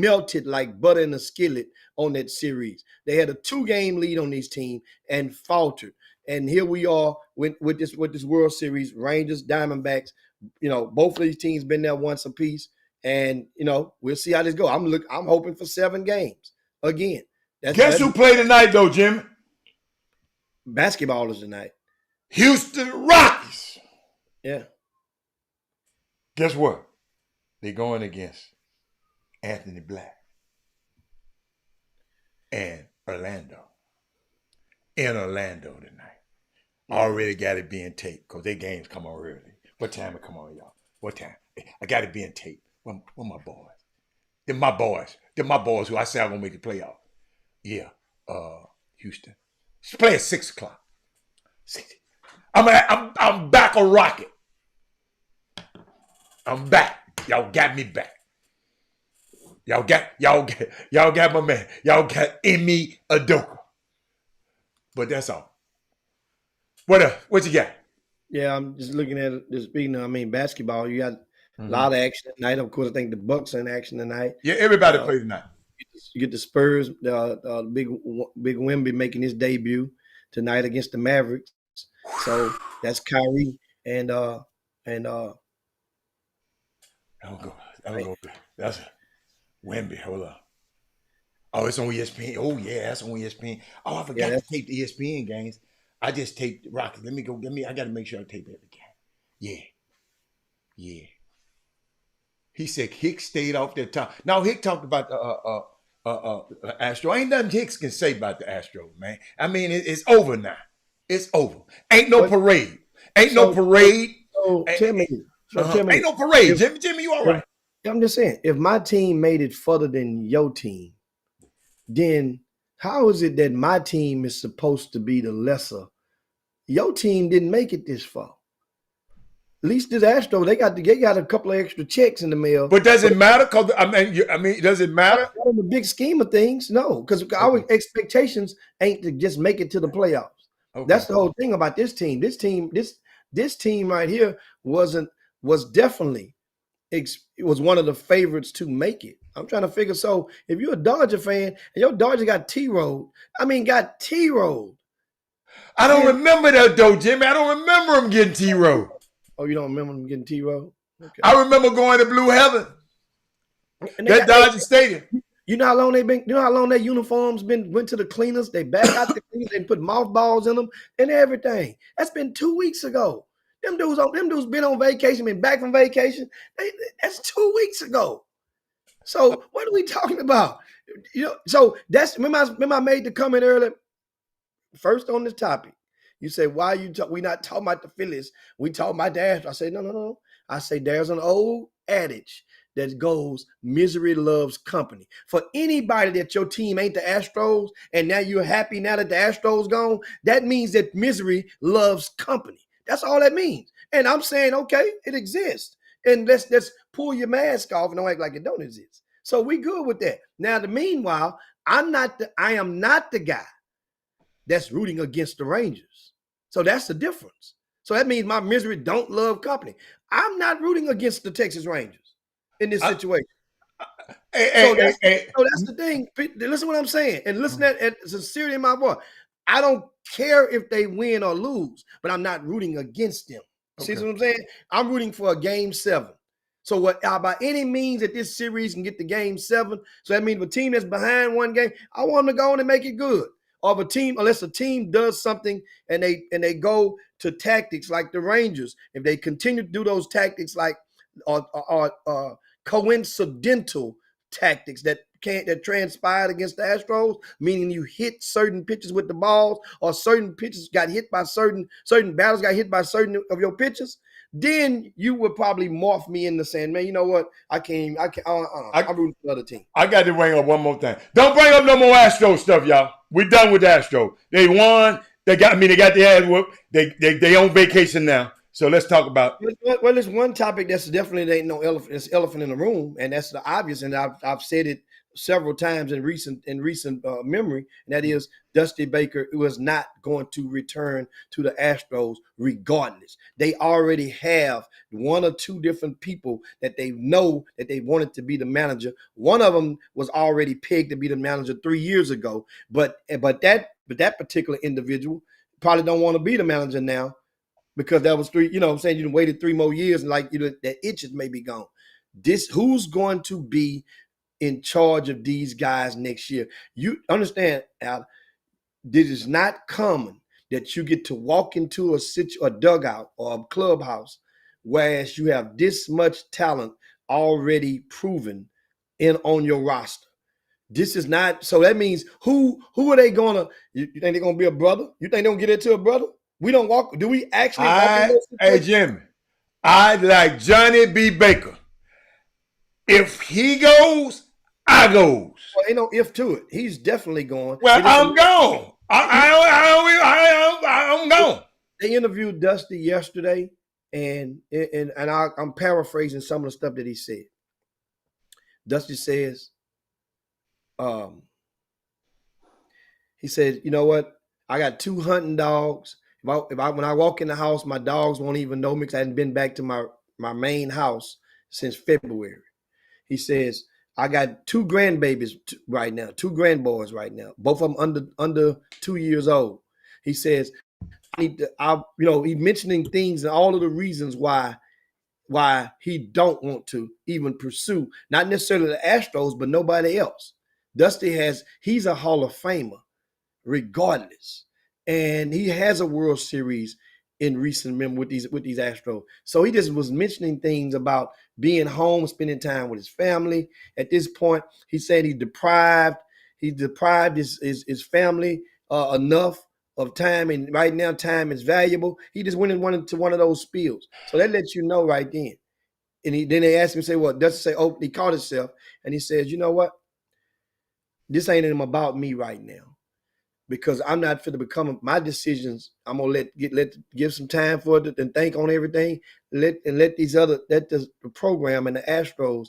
melted like butter in a skillet on that series. They had a 2-game lead on this team and faltered. And here we are with this World Series, Rangers, Diamondbacks. Both of these teams been there once apiece. And, we'll see how this goes. I'm hoping for 7 games again. Guess who played tonight, though, Jimmy? Basketball is tonight. Houston Rockets. Yeah. Guess what? They're going against Anthony Black and Orlando. In Orlando tonight. Already got it being taped because their games come on early. What time it come on, y'all? What time? I got it being taped. Where my boys? They're my boys. They're my boys who I say I'm going to make the playoff. Yeah. Houston. It's play at 6 o'clock. I'm back on Rocket. I'm back. Y'all got me back. Y'all got my man. Y'all got Emi Adoka. But that's all. What you got? Yeah, I'm just looking at it. Speaking of, basketball, you got a lot of action tonight. Of course, I think the Bucks are in action tonight. Yeah, everybody plays tonight. You get the Spurs, big Wemby making his debut tonight against the Mavericks. So that's Kyrie and I'll go. That's Wemby. Hold on. Oh, it's on ESPN. Oh yeah, that's on ESPN. Oh, I forgot to tape the ESPN games. I just taped the Rockets. Let me go. I got to make sure I tape every game. Yeah. He said Hicks stayed off their top. Now Hicks talked about the Astro. Ain't nothing Hicks can say about the Astros, man. It's over now. It's over. Ain't no parade. Ain't no parade. So tell me, Ain't no parade. Jimmy, you all right? I'm just saying, if my team made it further than your team, then how is it that my team is supposed to be the lesser? Your team didn't make it this far. At least this Astro, they got a couple of extra checks in the mail. But does it matter? Cause I mean, does it matter? In the big scheme of things, no, because our expectations ain't to just make it to the playoffs. Okay. That's the whole thing about this team. This team right here was definitely it was one of the favorites to make it. I'm trying to figure. So if you're a Dodger fan and your Dodger got T-rolled, I don't remember that though, Jimmy. I don't remember him getting T-rolled. Oh, you don't remember him getting T-rolled? Okay. I remember going to Blue Heaven. That Dodger Stadium. You know how long they've been? You know how long their uniforms went to the cleaners? They back out the cleaners and put mothballs in them and everything. That's been 2 weeks ago. Them dudes been on vacation, been back from vacation. That's 2 weeks ago. So what are we talking about? So that's remember I made the comment earlier. First on this topic, you say, why we not talking about the Phillies? We talking about the Astros. I say, no. I say there's an old adage that goes, misery loves company. For anybody that your team ain't the Astros, and now you're happy now that the Astros gone, that means that misery loves company. That's all that means. And I'm saying, okay, it exists. And let's pull your mask off and don't act like it don't exist. So we good with that. Now, meanwhile, I am not the guy that's rooting against the Rangers. So that's the difference. So that means my misery don't love company. I'm not rooting against the Texas Rangers in this situation. So that's the thing. Listen to what I'm saying. And listen at sincerity in my voice. I don't care if they win or lose, but I'm not rooting against them. Okay. See what I'm saying? I'm rooting for a game 7. So by any means that this series can get to game 7, so that means a team that's behind one game, I want them to go on and make it good. Or unless a team does something and they go to tactics like the Rangers, if they continue to do those tactics like coincidental tactics that transpired against the Astros, meaning you hit certain pitches with the balls, or certain pitches got hit by certain batters got hit by certain of your pitches, then you would probably morph me into saying, man, you know what? I'm rooting for the other team. I got to bring up one more thing. Don't bring up no more Astro stuff, y'all. We're done with Astro. They won. They got their ass whooped. They on vacation now. So let's talk about. Well, there's one topic that's definitely ain't no elephant. It's elephant in the room, and that's the obvious. And I've said it several times in recent memory, and that is Dusty Baker was not going to return to the Astros regardless. They already have 1 or 2 different people that they know that they wanted to be the manager. One of them was already pegged to be the manager 3 years ago, but that particular individual probably don't want to be the manager now because that was 3. You know what I'm saying? You waited 3 more years, and that itch is maybe gone. Who's going to be in charge of these guys next year? You understand, Al, this is not common that you get to walk into a dugout or a clubhouse, whereas you have this much talent already proven on your roster. This is not, so that means who are they gonna, you think they're gonna be a brother? You think they're gonna get into a brother? Do we actually walk in? Hey, Jimmy, I like Johnny B. Baker. If he goes, I goes. Well, ain't no if to it. He's definitely going. Well, I'm gone. I'm gone. They interviewed Dusty yesterday, and I'm paraphrasing some of the stuff that he said. Dusty says, he said, you know what? I got 2 hunting dogs. When I walk in the house, my dogs won't even know me because I hadn't been back to my main house since February. He says, I got 2 grandbabies right now, 2 grandboys right now, both of them under 2 years old. He says, he's mentioning things and all of the reasons why he don't want to even pursue, not necessarily the Astros, but nobody else. Dusty he's a Hall of Famer regardless. And he has a World Series in recent memory with these Astros. So he just was mentioning things about being home, spending time with his family. At this point, he said he deprived his family enough of time, and right now time is valuable. He just went and went into one of those spills. So that lets you know right then. And then they asked me, say, what? Does it say, oh, he caught himself. And he says, you know what? This ain't even about me right now. Because I'm not fit to become my decisions. I'm gonna give some time for it and think on everything. Let the program and the Astros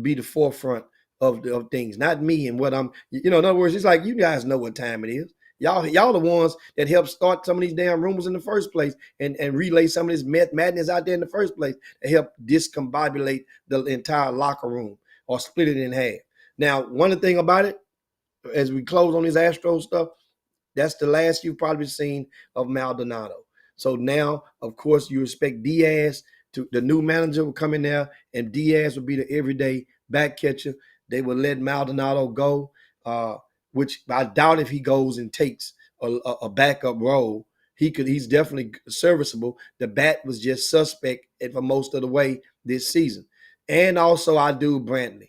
be the forefront of things, not me and what I'm. In other words, it's like you guys know what time it is. Y'all the ones that helped start some of these damn rumors in the first place and relay some of this madness out there in the first place that helped discombobulate the entire locker room or split it in half. Now, one thing about it, as we close on this Astros stuff, that's the last you've probably seen of Maldonado. So now, of course, you expect Diaz to the new manager will come in there, and Diaz will be the everyday back catcher. They will let Maldonado go, which I doubt if he goes and takes a backup role. He's definitely serviceable. The bat was just suspect for most of the way this season. And also, I do Brantley.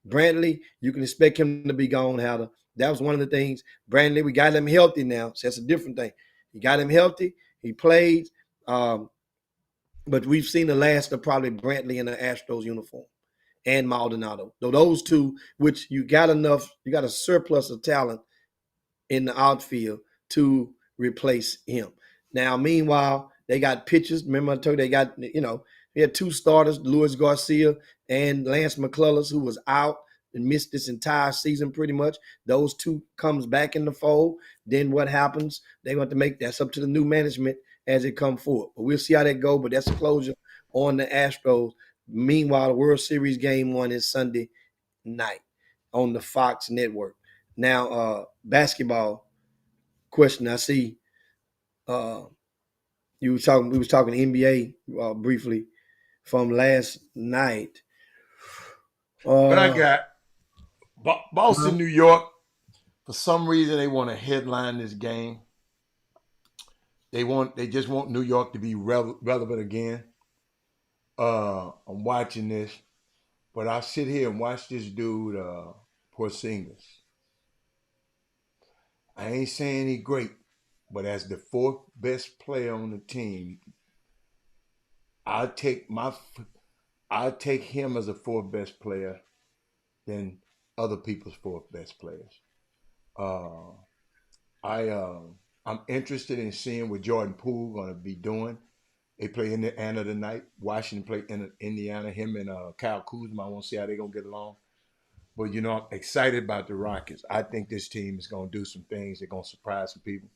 Brantley, you can expect him to be gone, Hatter. That was one of the things. Brantley, we got him healthy now. So that's a different thing. You got him healthy. He played. But we've seen the last of probably Brantley in the Astros uniform and Maldonado. So those two, which you got a surplus of talent in the outfield to replace him. Now, meanwhile, they got pitchers. Remember I told you they got, they had two starters, Luis Garcia and Lance McCullers, who was out and missed this entire season pretty much. Those two comes back in the fold. Then what happens? They want to make that's up to the new management as it come forward. But we'll see how that go. But that's a closure on the Astros. Meanwhile, the World Series Game 1 is Sunday night on the Fox network. Now, basketball question. I see we was talking NBA briefly from last night. But I got Boston, New York. For some reason, they want to headline this game. They just want New York to be relevant again. I'm watching this, but I sit here and watch this dude, Porzingis. I ain't saying he's great, but as the fourth best player on the team, I take him as a fourth best player than other people's fourth best players. I'm interested in seeing what Jordan Poole going to be doing. They play Indiana tonight. Washington play in Indiana. Him and Kyle Kuzma. I want to see how they're going to get along. But, I'm excited about the Rockets. I think this team is going to do some things. They're going to surprise some people.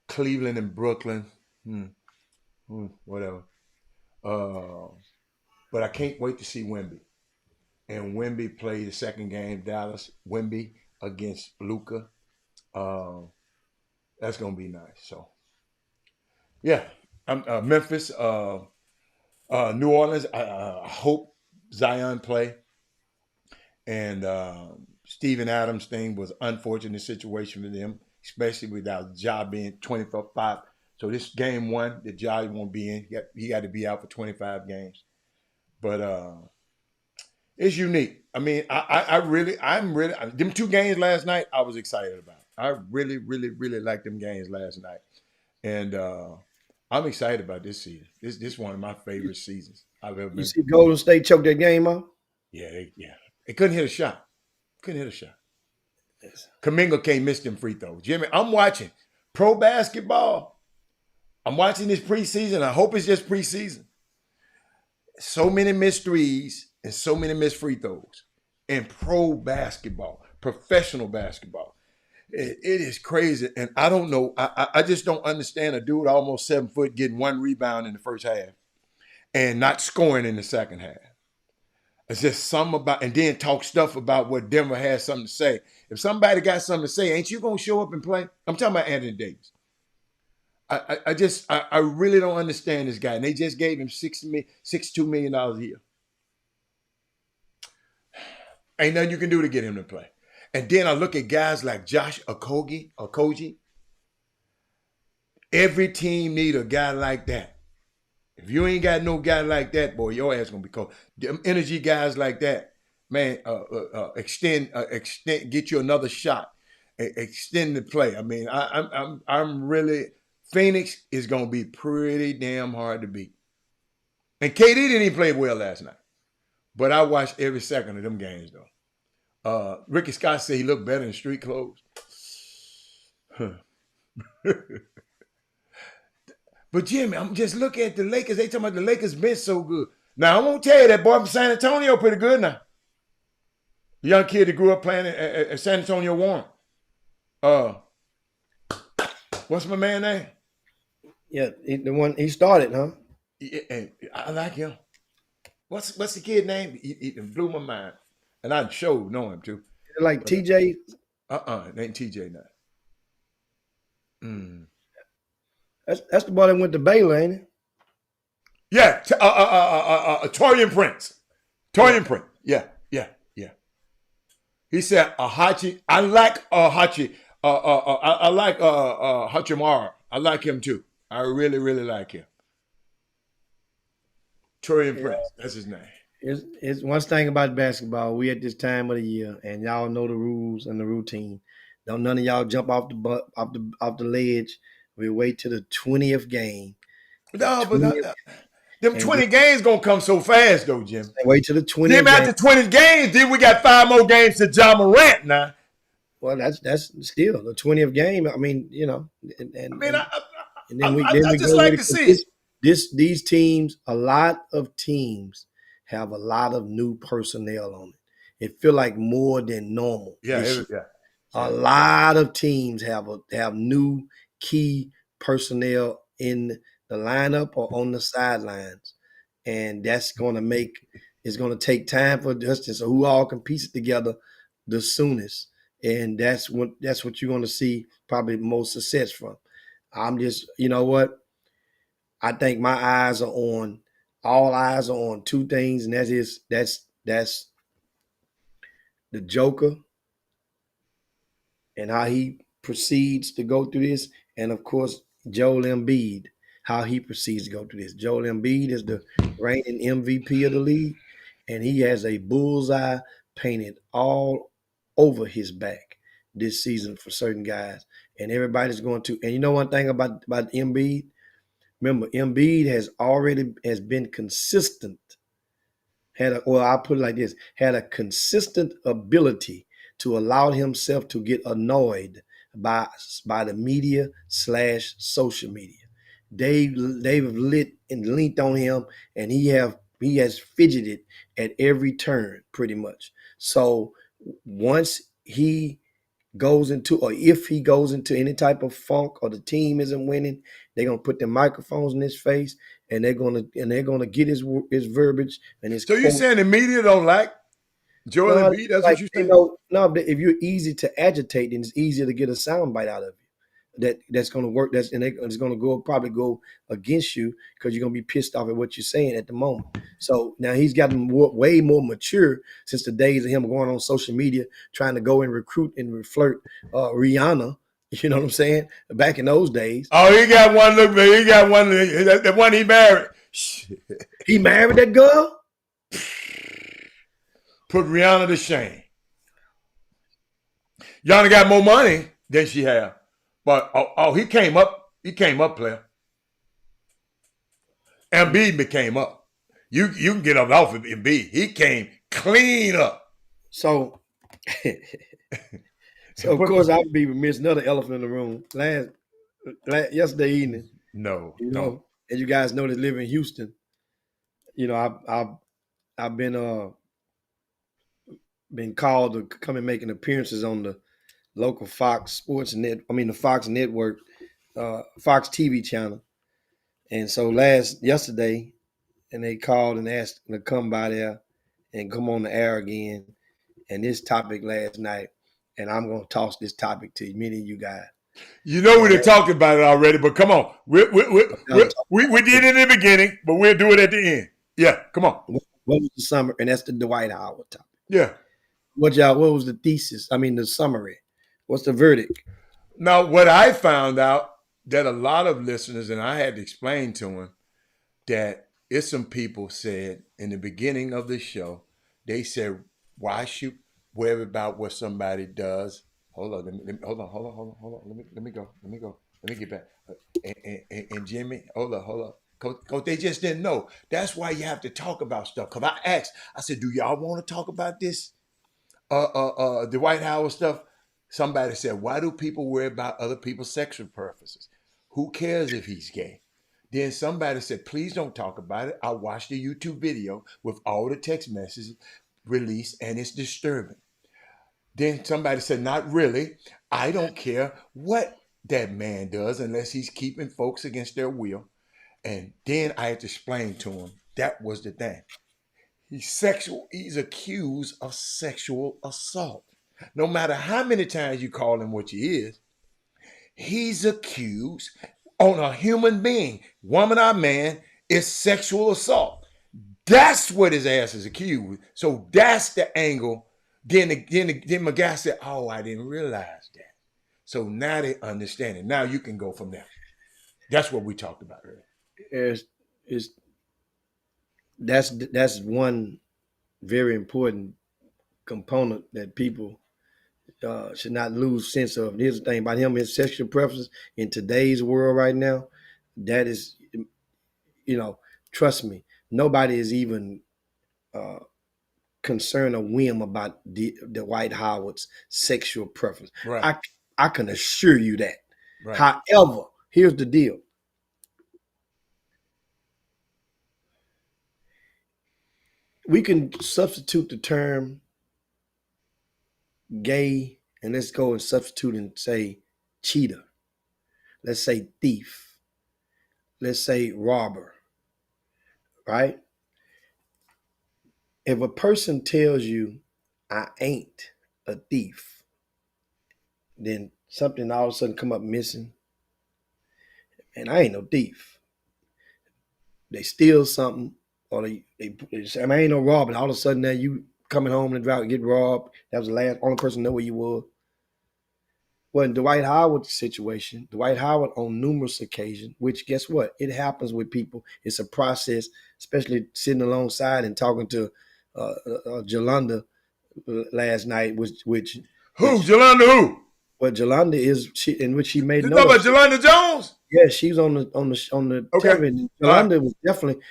Cleveland and Brooklyn, whatever. But I can't wait to see Wemby. And Wemby played the second game, Dallas. Wemby against Luka. That's going to be nice. So, yeah. Memphis, New Orleans, I hope Zion play. And Steven Adams thing was an unfortunate situation for them, especially without Ja being 25. So this game 1 that Ja won't be in, he got to be out for 25 games. But it's unique. I mean, I'm really, them 2 games last night, I was excited about. I really, really, really liked them games last night. And I'm excited about this season. This is one of my favorite seasons I've ever been. You see Golden State choke that game up? Yeah, they couldn't hit a shot. Yes. Kuminga can't miss them free throws. Jimmy, I'm watching pro basketball. I'm watching this preseason. I hope it's just preseason. So many missed threes and so many missed free throws in pro basketball, professional basketball. It is crazy. And I don't know. I just don't understand a dude almost 7 foot getting 1 rebound in the first half and not scoring in the second half. It's just something about, and then talk stuff about what Denver has something to say. If somebody got something to say, ain't you going to show up and play? I'm talking about Anthony Davis. I really don't understand this guy. And they just gave him $62 million a year. Ain't nothing you can do to get him to play. And then I look at guys like Josh Okogie. Every team need a guy like that. If you ain't got no guy like that, boy, your ass gonna be cold. Them energy guys like that, man, extend, get you another shot. extend the play. I mean, I'm really Phoenix is going to be pretty damn hard to beat. And KD didn't even play well last night, but I watched every second of them games though. Ricky Scott said he looked better in street clothes. But Jimmy, I'm just looking at the Lakers. They talking about the Lakers bench so good. Now I won't tell you that boy from San Antonio pretty good now. The young kid that grew up playing at San Antonio Warren. What's my man name? Yeah, the one he started, huh? Yeah, I like him. What's the kid name? He blew my mind, and I sure know him too. Like TJ. It ain't TJ now. That's the boy that went to Baylor, ain't it? Yeah, Torian Prince. Torian Prince. Yeah. He said Hachi. I like Hachi. I like Hachimara. I like him too. I really, really like him. Torian Prince. That's his name. It's one thing about basketball. We at this time of the year, and y'all know the rules and the routine. Don't none of y'all jump off the ledge. We wait till the 20th game. No, but them 20 games gonna come so fast though, Jim. Wait till the 20th. Then after 20 games, then we got 5 more games to John Morant now. Well, that's still the 20th game. I mean, you know, and then we just like to see it. These teams, a lot of teams have a lot of new personnel on it. It feel like more than normal. A lot of teams have new key personnel in the lineup or on the sidelines, and that's going to take time for Justin. So who all can piece it together the soonest, and that's what you're going to see probably the most success from. I'm just, you know what? I think all eyes are on two things, and that's the Joker and how he proceeds to go through this, and of course Joel Embiid, how he proceeds to go through this. Joel Embiid is the reigning MVP of the league, and he has a bullseye painted all over his back this season for certain guys, and everybody's going to. And you know one thing about Embiid. Remember, Embiid has been consistent. I'll put it like this: had a consistent ability to allow himself to get annoyed by the media / social media. They've lit and leaned on him, and he has fidgeted at every turn, pretty much. So once he goes into, or if he goes into any type of funk, or the team isn't winning, they're gonna put the microphones in his face, and they're gonna get his verbiage and his. So you're saying the media don't like Joel Embiid? That's what you're saying? No, if you're easy to agitate, then it's easier to get a soundbite out of you. That's going to work. It's going to probably go against you because you're going to be pissed off at what you're saying at the moment. So now he's gotten way more mature since the days of him going on social media trying to go and recruit and flirt Rihanna. You know what I'm saying? Back in those days. Oh, he got one. Look, man, he got one. The one he married. He married that girl. Put Rihanna to shame. Rihanna got more money than she had. But he came up. He came up, player. Embiid came up. You can get up off of Embiid. He came clean up. So of course I'll be remiss. Another elephant in the room. Yesterday evening. No, and you guys know that live in Houston. You know, I've been called to come and making appearances on the local Fox the Fox Network, Fox TV channel. And so yesterday, and they called and asked to come by there and come on the air again. And this topic last night, and I'm going to toss this topic to many of you guys. You know we done talked about it already, but come on. We did it in the beginning, but we'll do it at the end. Yeah, come on. What was the summary? And that's the Dwight Howard topic. Yeah. What was the thesis? I mean, the summary. What's the verdict? Now, what I found out that a lot of listeners, and I had to explain to them, that some people said in the beginning of the show, they said, why should worry about what somebody does Hold on. Hold on. Let me go. Let me get back. And Jimmy, hold up. Cause they just didn't know. That's why you have to talk about stuff. Cause I asked, I said, do y'all want to talk about this? The White House stuff. Somebody said, why do people worry about other people's sexual preferences? Who cares if he's gay? Then somebody said, please don't talk about it. I watched the YouTube video with all the text messages released, and it's disturbing. Then somebody said, not really. I don't care what that man does unless he's keeping folks against their will. And then I had to explain to him that was the thing. He's accused of sexual assault. No matter how many times you call him what he is, he's accused on a human being, woman or man, is sexual assault. That's what his ass is accused. So that's the angle. Then my guy said, oh, I didn't realize that. So now they understand it. Now you can go from there. That's what we talked about earlier. That's one very important component that people should not lose sense of. Here's the thing about him, his sexual preferences in today's world right now, that is, trust me, nobody is even concerned or whim about the Dwight Howard's sexual preference. Right. I can assure you that. Right. However, here's the deal. We can substitute the term gay and let's go and substitute and say cheater. Let's say thief. Let's say robber. Right? If a person tells you, I ain't a thief, then something all of a sudden come up missing, and I ain't no thief. They steal something, or they say, I ain't no robber. And all of a sudden now you coming home and get robbed. That was the only person know where you were. Well, in Dwight Howard's situation, Dwight Howard on numerous occasions, which guess what? It happens with people. It's a process, especially sitting alongside and talking to Jolanda last night, which Jolanda who? Well, Jolanda is in which she made. You talking about Jolanda Jones? Yeah, she's on the okay. television. Jolanda was definitely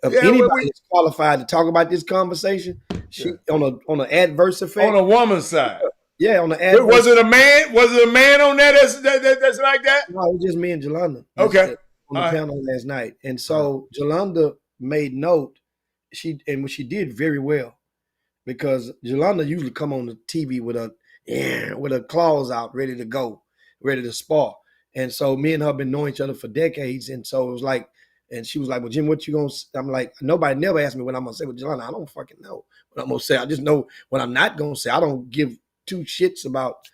anybody that's qualified to talk about this conversation. She on an adverse effect on a woman's side. Yeah, on the adverse. Was it a man? Was it a man on that that's like that? No, it was just me and Jolanda. Okay. On the panel last night, and so Jolanda made note. When she did very well, because Jolanda usually come on the TV with her claws out, ready to go, ready to spar. And so me and her been knowing each other for decades, and so it was like, and she was like, "Well, Jim, what you gonna?" I'm like, nobody never asked me what I'm gonna say with Jolanda. I don't fucking know what I'm gonna say. I just know what I'm not gonna say. I don't give two shits about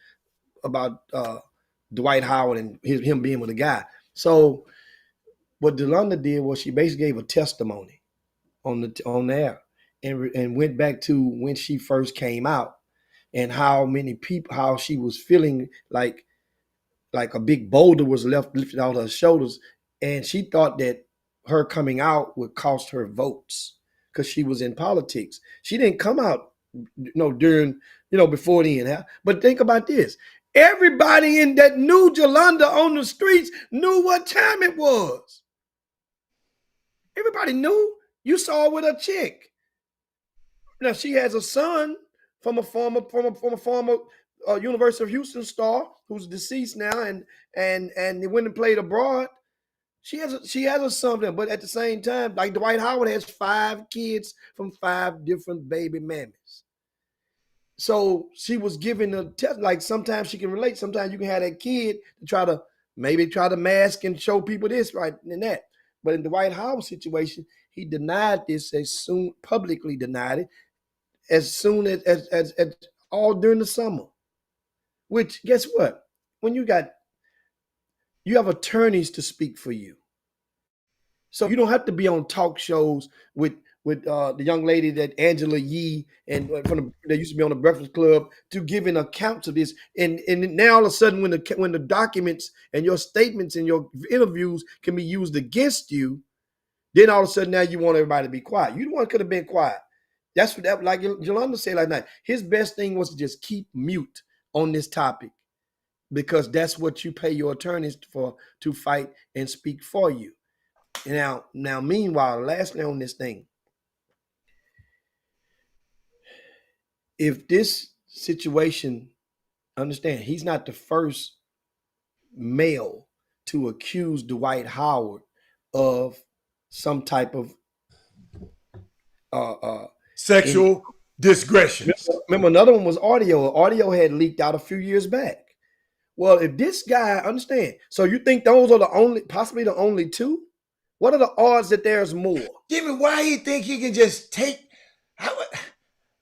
Dwight Howard and him being with a guy. So what Jolanda did was she basically gave a testimony on the air and went back to when she first came out and how she was feeling like a big boulder was lifted out her shoulders, and she thought that her coming out would cost her votes because she was in politics. She didn't come out, during, before then. But think about this. Everybody in that knew Jolanda on the streets knew what time it was. Everybody knew. You saw her with a chick. Now she has a son from a former University of Houston star who's deceased now, and he went and played abroad. She has a son, but at the same time, like Dwight Howard has 5 kids from 5 different baby mammies. So she was giving a test. Like sometimes she can relate. Sometimes you can have that kid to try to mask and show people this, right, and that. But in the Dwight Howard situation, he denied this publicly denied it as soon as all during the summer. Which, guess what? When you have attorneys to speak for you. So you don't have to be on talk shows with the young lady that Angela Yee and that used to be on the Breakfast Club to give an account of this. And now all of a sudden when the documents and your statements and your interviews can be used against you, then all of a sudden now you want everybody to be quiet. You the one could have been quiet. That's what like Jolanda said last night. His best thing was to just keep mute on this topic because that's what you pay your attorneys for, to fight and speak for you. Now, meanwhile, lastly on this thing, if this situation, understand, he's not the first male to accuse Dwight Howard of some type of sexual disgressions. Remember, another one was audio. Audio had leaked out a few years back. Well, if this guy, understand, so you think those are possibly the only two? What are the odds that there's more? Jimmy, why he think he can just take?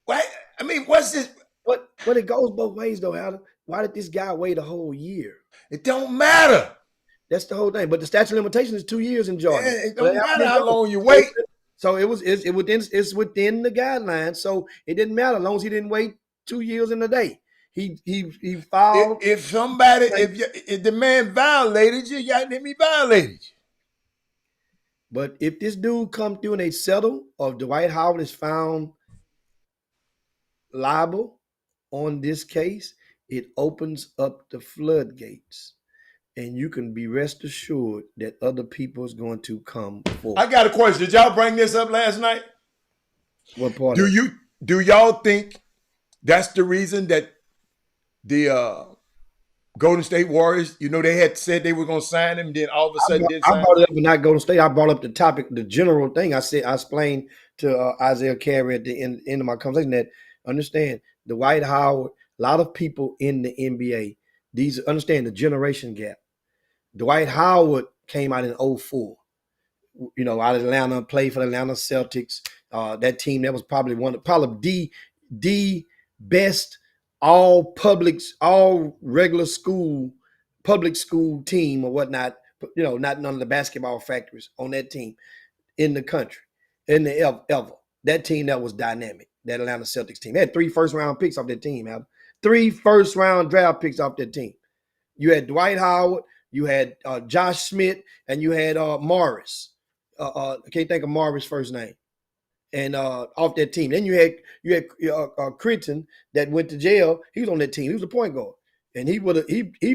Why? I mean, what's this? But it goes both ways though, Adam. Why did this guy wait a whole year? It don't matter. That's the whole thing. But the statute of limitations is 2 years in Georgia. It don't matter how long you wait. So it's within the guidelines. So it didn't matter as long as he didn't wait 2 years in a day. He filed. If the man violated you, he violated you. But if this dude come through and they settle, or Dwight Howard is found liable on this case, it opens up the floodgates. And you can be rest assured that other people is going to come forward. I got a question. Did y'all bring this up last night? What part? Do y'all think that's the reason that the Golden State Warriors, they had said they were going to sign him, then all of a sudden didn't sign him? I brought it up when not Golden State. I brought up the topic, the general thing. I explained to Isaiah Carey at the end of my conversation that, understand, Dwight Howard, a lot of people in the NBA, understand the generation gap. Dwight Howard came out in 2004, out of Atlanta, played for the Atlanta Celtics. That team that was probably the best all regular school, public school team or whatnot. Not none of the basketball factories on that team in the country, ever. That team that was dynamic, that Atlanta Celtics team. They had 3 first-round picks off that team, Adam. 3 first-round draft picks off that team. You had Dwight Howard. You had Josh Smith, and you had Morris. I can't think of Morris' first name. And off that team. Then you had Critton that went to jail. He was on that team. He was a point guard. And he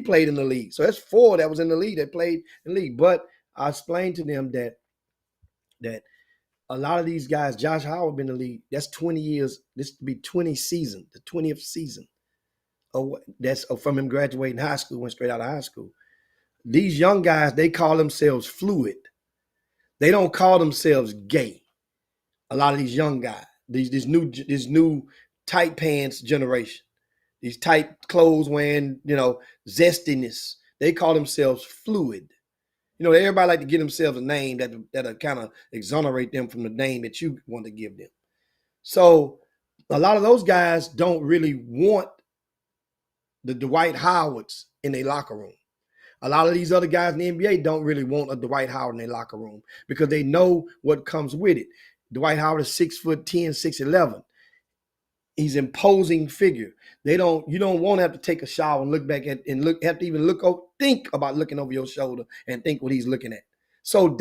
played in the league. So that's 4 that was in the league that played in the league. But I explained to them that a lot of these guys, Josh Howard been in the league, that's 20 years. This would be 20 season, the 20th season. That's from him graduating high school, went straight out of high school. These young guys, they call themselves fluid. They don't call themselves gay. A lot of these young guys, this new tight pants generation, these tight clothes wearing, zestiness, they call themselves fluid. Everybody like to give themselves a name that'll kind of exonerate them from the name that you want to give them. So a lot of those guys don't really want the Dwight Howards in their locker room. A lot of these other guys in the NBA don't really want a Dwight Howard in their locker room because they know what comes with it. Dwight Howard is 6'10", 6'11". He's an imposing figure. You don't want to have to take a shower and look back at think about looking over your shoulder and think what he's looking at. So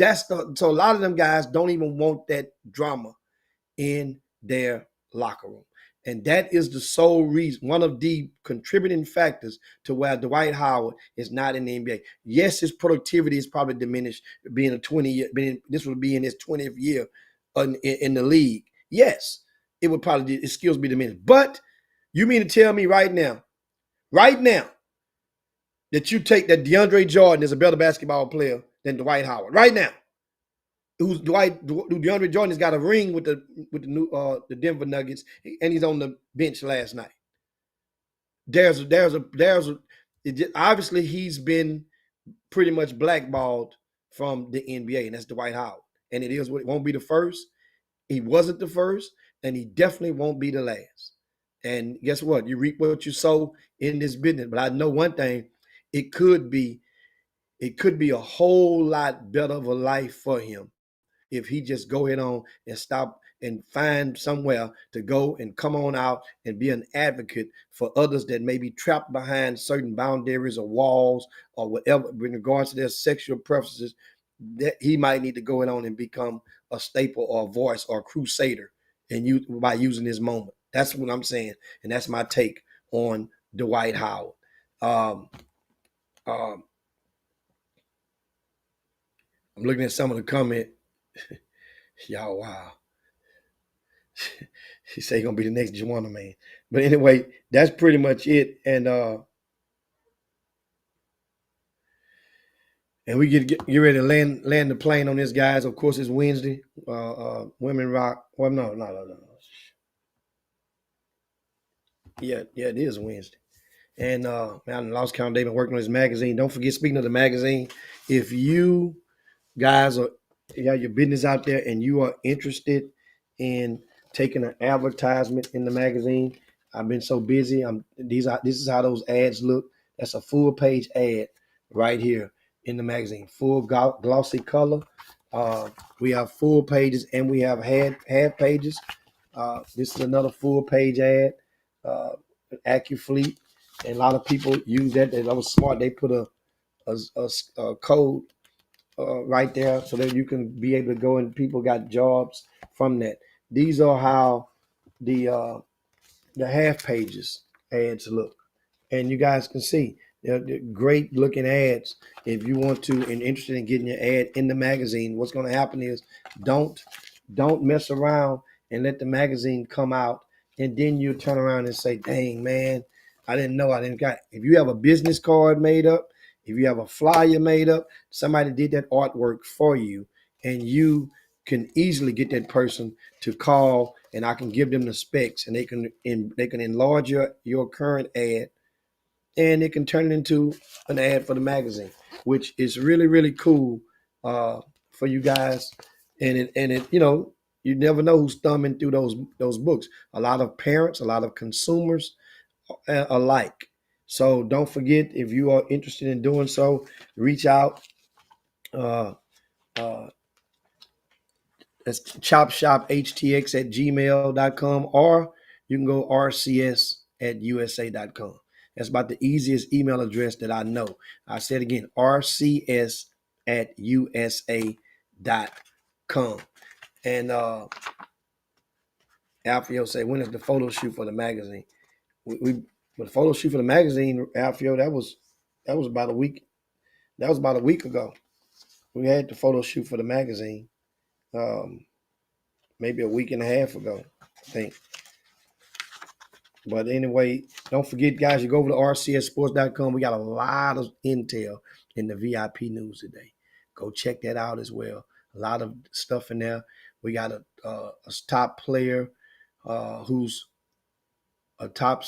so a lot of them guys don't even want that drama in their locker room. And that is the sole reason, one of the contributing factors to why Dwight Howard is not in the NBA. Yes, his productivity is probably diminished, this would be in his 20th year in the league. Yes, it would probably, his skills be diminished. But you mean to tell me right now, that you take that DeAndre Jordan is a better basketball player than Dwight Howard right now? DeAndre Jordan has got a ring with the Denver Nuggets, and he's on the bench last night. Obviously he's been pretty much blackballed from the NBA, and that's Dwight Howard. And it won't be the first. He wasn't the first, and he definitely won't be the last. And guess what? You reap what you sow in this business. But I know one thing: it could be a whole lot better of a life for him if he just go ahead on and stop and find somewhere to go and come on out and be an advocate for others that may be trapped behind certain boundaries or walls or whatever in regards to their sexual preferences. That he might need to go in on and become a staple or a voice or a crusader by using this moment. That's what I'm saying. And that's my take on Dwight Howard. I'm looking at some of the comment. Y'all, wow. He say he gonna be the next Juana man. But anyway, that's pretty much it. And we get ready to land the plane on this, guys. Of course, it's Wednesday. Women Rock. Well, no. Yeah, it is Wednesday. And man, Lost Count, they've been working on this magazine. Don't forget, speaking of the magazine, if you guys you got your business out there and you are interested in taking an advertisement in the magazine, I've been so busy. This is how those ads look. That's a full page ad right here in the magazine, full glossy color. We have full pages and we have half pages. This is another full page ad. AccuFleet, and a lot of people use that. That was smart. They put a code right there so that you can be able to go and people got jobs from that. These are how the half pages ads look, and you guys can see they're great looking ads. If you want to and interested in getting your ad in the magazine, what's going to happen is don't mess around and let the magazine come out, and then you turn around and say, "Dang man, I didn't know I didn't got." If you have a business card made up, if you have a flyer made up, somebody did that artwork for you, and you can easily get that person to call, and I can give them the specs, and they can enlarge your current ad, and it can turn it into an ad for the magazine, which is really really cool for you guys. And it you never know who's thumbing through those books. A lot of parents, a lot of consumers alike. So don't forget, if you are interested in doing so, reach out. Uh, uh, That's Chop Shop Htx at gmail.com, or you can go RCS at USA.com. That's about the easiest email address that I know. I said again, RCS at USA.com. And Alfio say, when is the photo shoot for the magazine? We the photo shoot for the magazine, Alfio, that was about a week. That was about a week ago. We had the photo shoot for the magazine. Maybe a week and a half ago, I think. But anyway, don't forget, guys, you go over to rcsports.com. We got a lot of intel in the VIP news today. Go check that out as well. A lot of stuff in there. We got a top player who's a top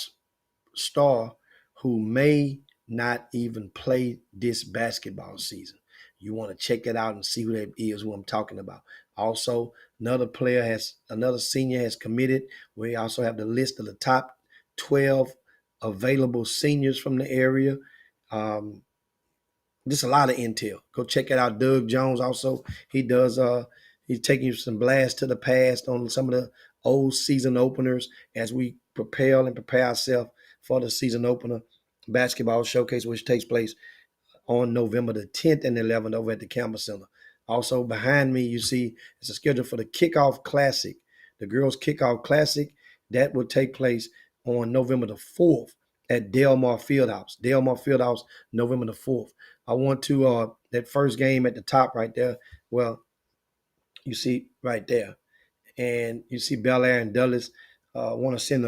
star who may not even play this basketball season. You want to check it out and see who that is, who I'm talking about. Also, another senior has committed. We also have the list of the top 12 available seniors from the area. Just a lot of intel. Go check it out. Doug Jones also, he's taking you some blast to the past on some of the old season openers as we prepare ourselves for the season opener basketball showcase, which takes place on November the 10th and 11th over at the Campbell Center. Also behind me, you see it's a schedule for the Kickoff Classic, the Girls Kickoff Classic. That will take place on November the 4th at Delmar Fieldhouse. Delmar Fieldhouse, November the 4th. I want to, that first game at the top right there, well, you see right there. And you see Bel Air and Dulles. Want to send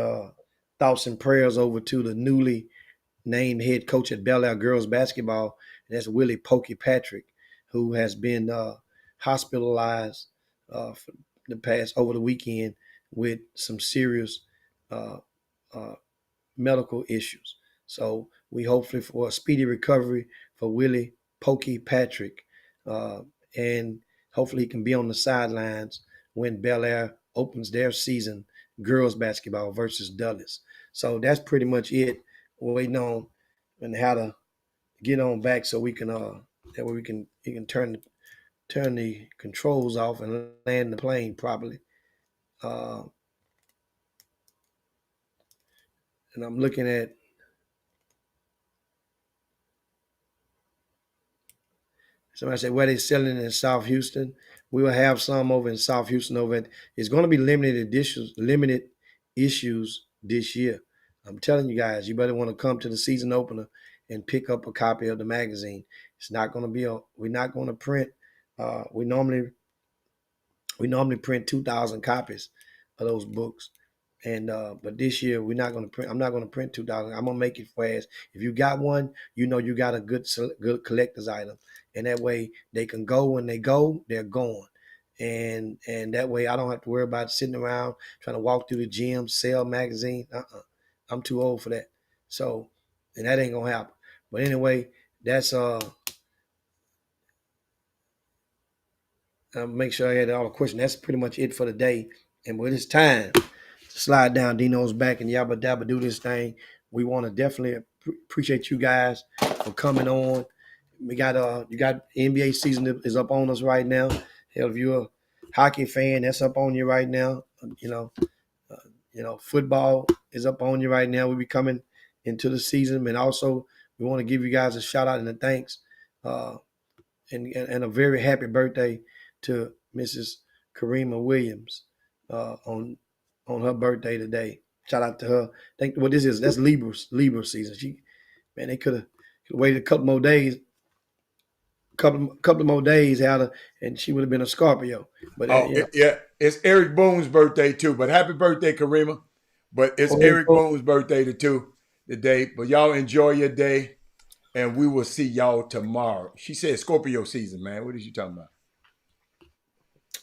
thoughts and prayers over to the newly named head coach at Bel Air girls basketball. And that's Willie Pokey Patrick, who has been hospitalized for over the weekend with some serious medical issues. So we hopefully for a speedy recovery for Willie Pokey Patrick, and hopefully he can be on the sidelines when Bel Air opens their season girls basketball versus Dulles. So that's pretty much it. We're waiting on and how to get on back so we can that way you can turn the controls off and land the plane properly. And I'm looking at somebody said where they selling in South Houston. We will have some over in South Houston it's going to be limited issues this year. I'm telling you guys, you better want to come to the season opener and pick up a copy of the magazine. It's not going to be we're not going to print. We normally print 2,000 copies of those books. And but this year we're not going to print. I'm not going to print 2,000. I'm going to make it fast. If you got one, you know you got a good collector's item, and that way they can go when they go, they're gone, and that way I don't have to worry about sitting around trying to walk through the gym, sell magazine. I'm too old for that. So, and that ain't gonna happen. But anyway, that's I'll make sure I had all the questions. That's pretty much it for the day. And when it's time to slide down Dino's back and yabba dabba do this thing, we want to definitely appreciate you guys for coming on. We got you got NBA season is up on us right now. Hell, if you're a hockey fan, that's up on you right now. You know, football is up on you right now. We'll be coming into the season, and also we want to give you guys a shout out and a thanks, and a very happy birthday to Mrs. Karima Williams on her birthday today. Shout out to her. Think what this is. That's Libra season. They could have waited a couple more days. Couple more days out of, and she would have been a Scorpio. But yeah, it's Eric Boone's birthday too. But happy birthday, Karima! But it's Eric Boone's birthday today. But y'all enjoy your day, and we will see y'all tomorrow. She said Scorpio season, man. What is you talking about?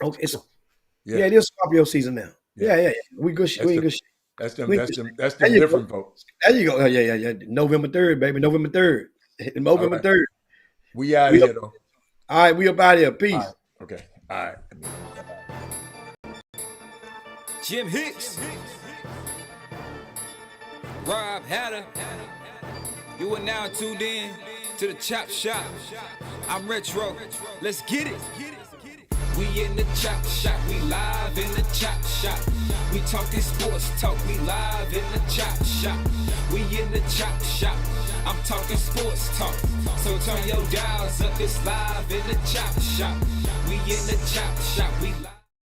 Okay, it is Scorpio season now. Yeah. We good. We ain't good. That's them different folks. There you go. Yeah. November 3rd, baby. November 3rd. November 3rd. We out here though. All right, we up out here. Peace. Right. Okay. All right. Jim Hicks. Rob Hatter. You are now tuned in to the Chop Shop. I'm Retro. Let's get it. We in the Chop Shop. We live in the Chop Shop. We talking sports talk. We live in the Chop Shop. We in the Chop Shop. I'm talking sports talk. So turn your dials up. It's live in the Chop Shop. We in the Chop Shop. We live.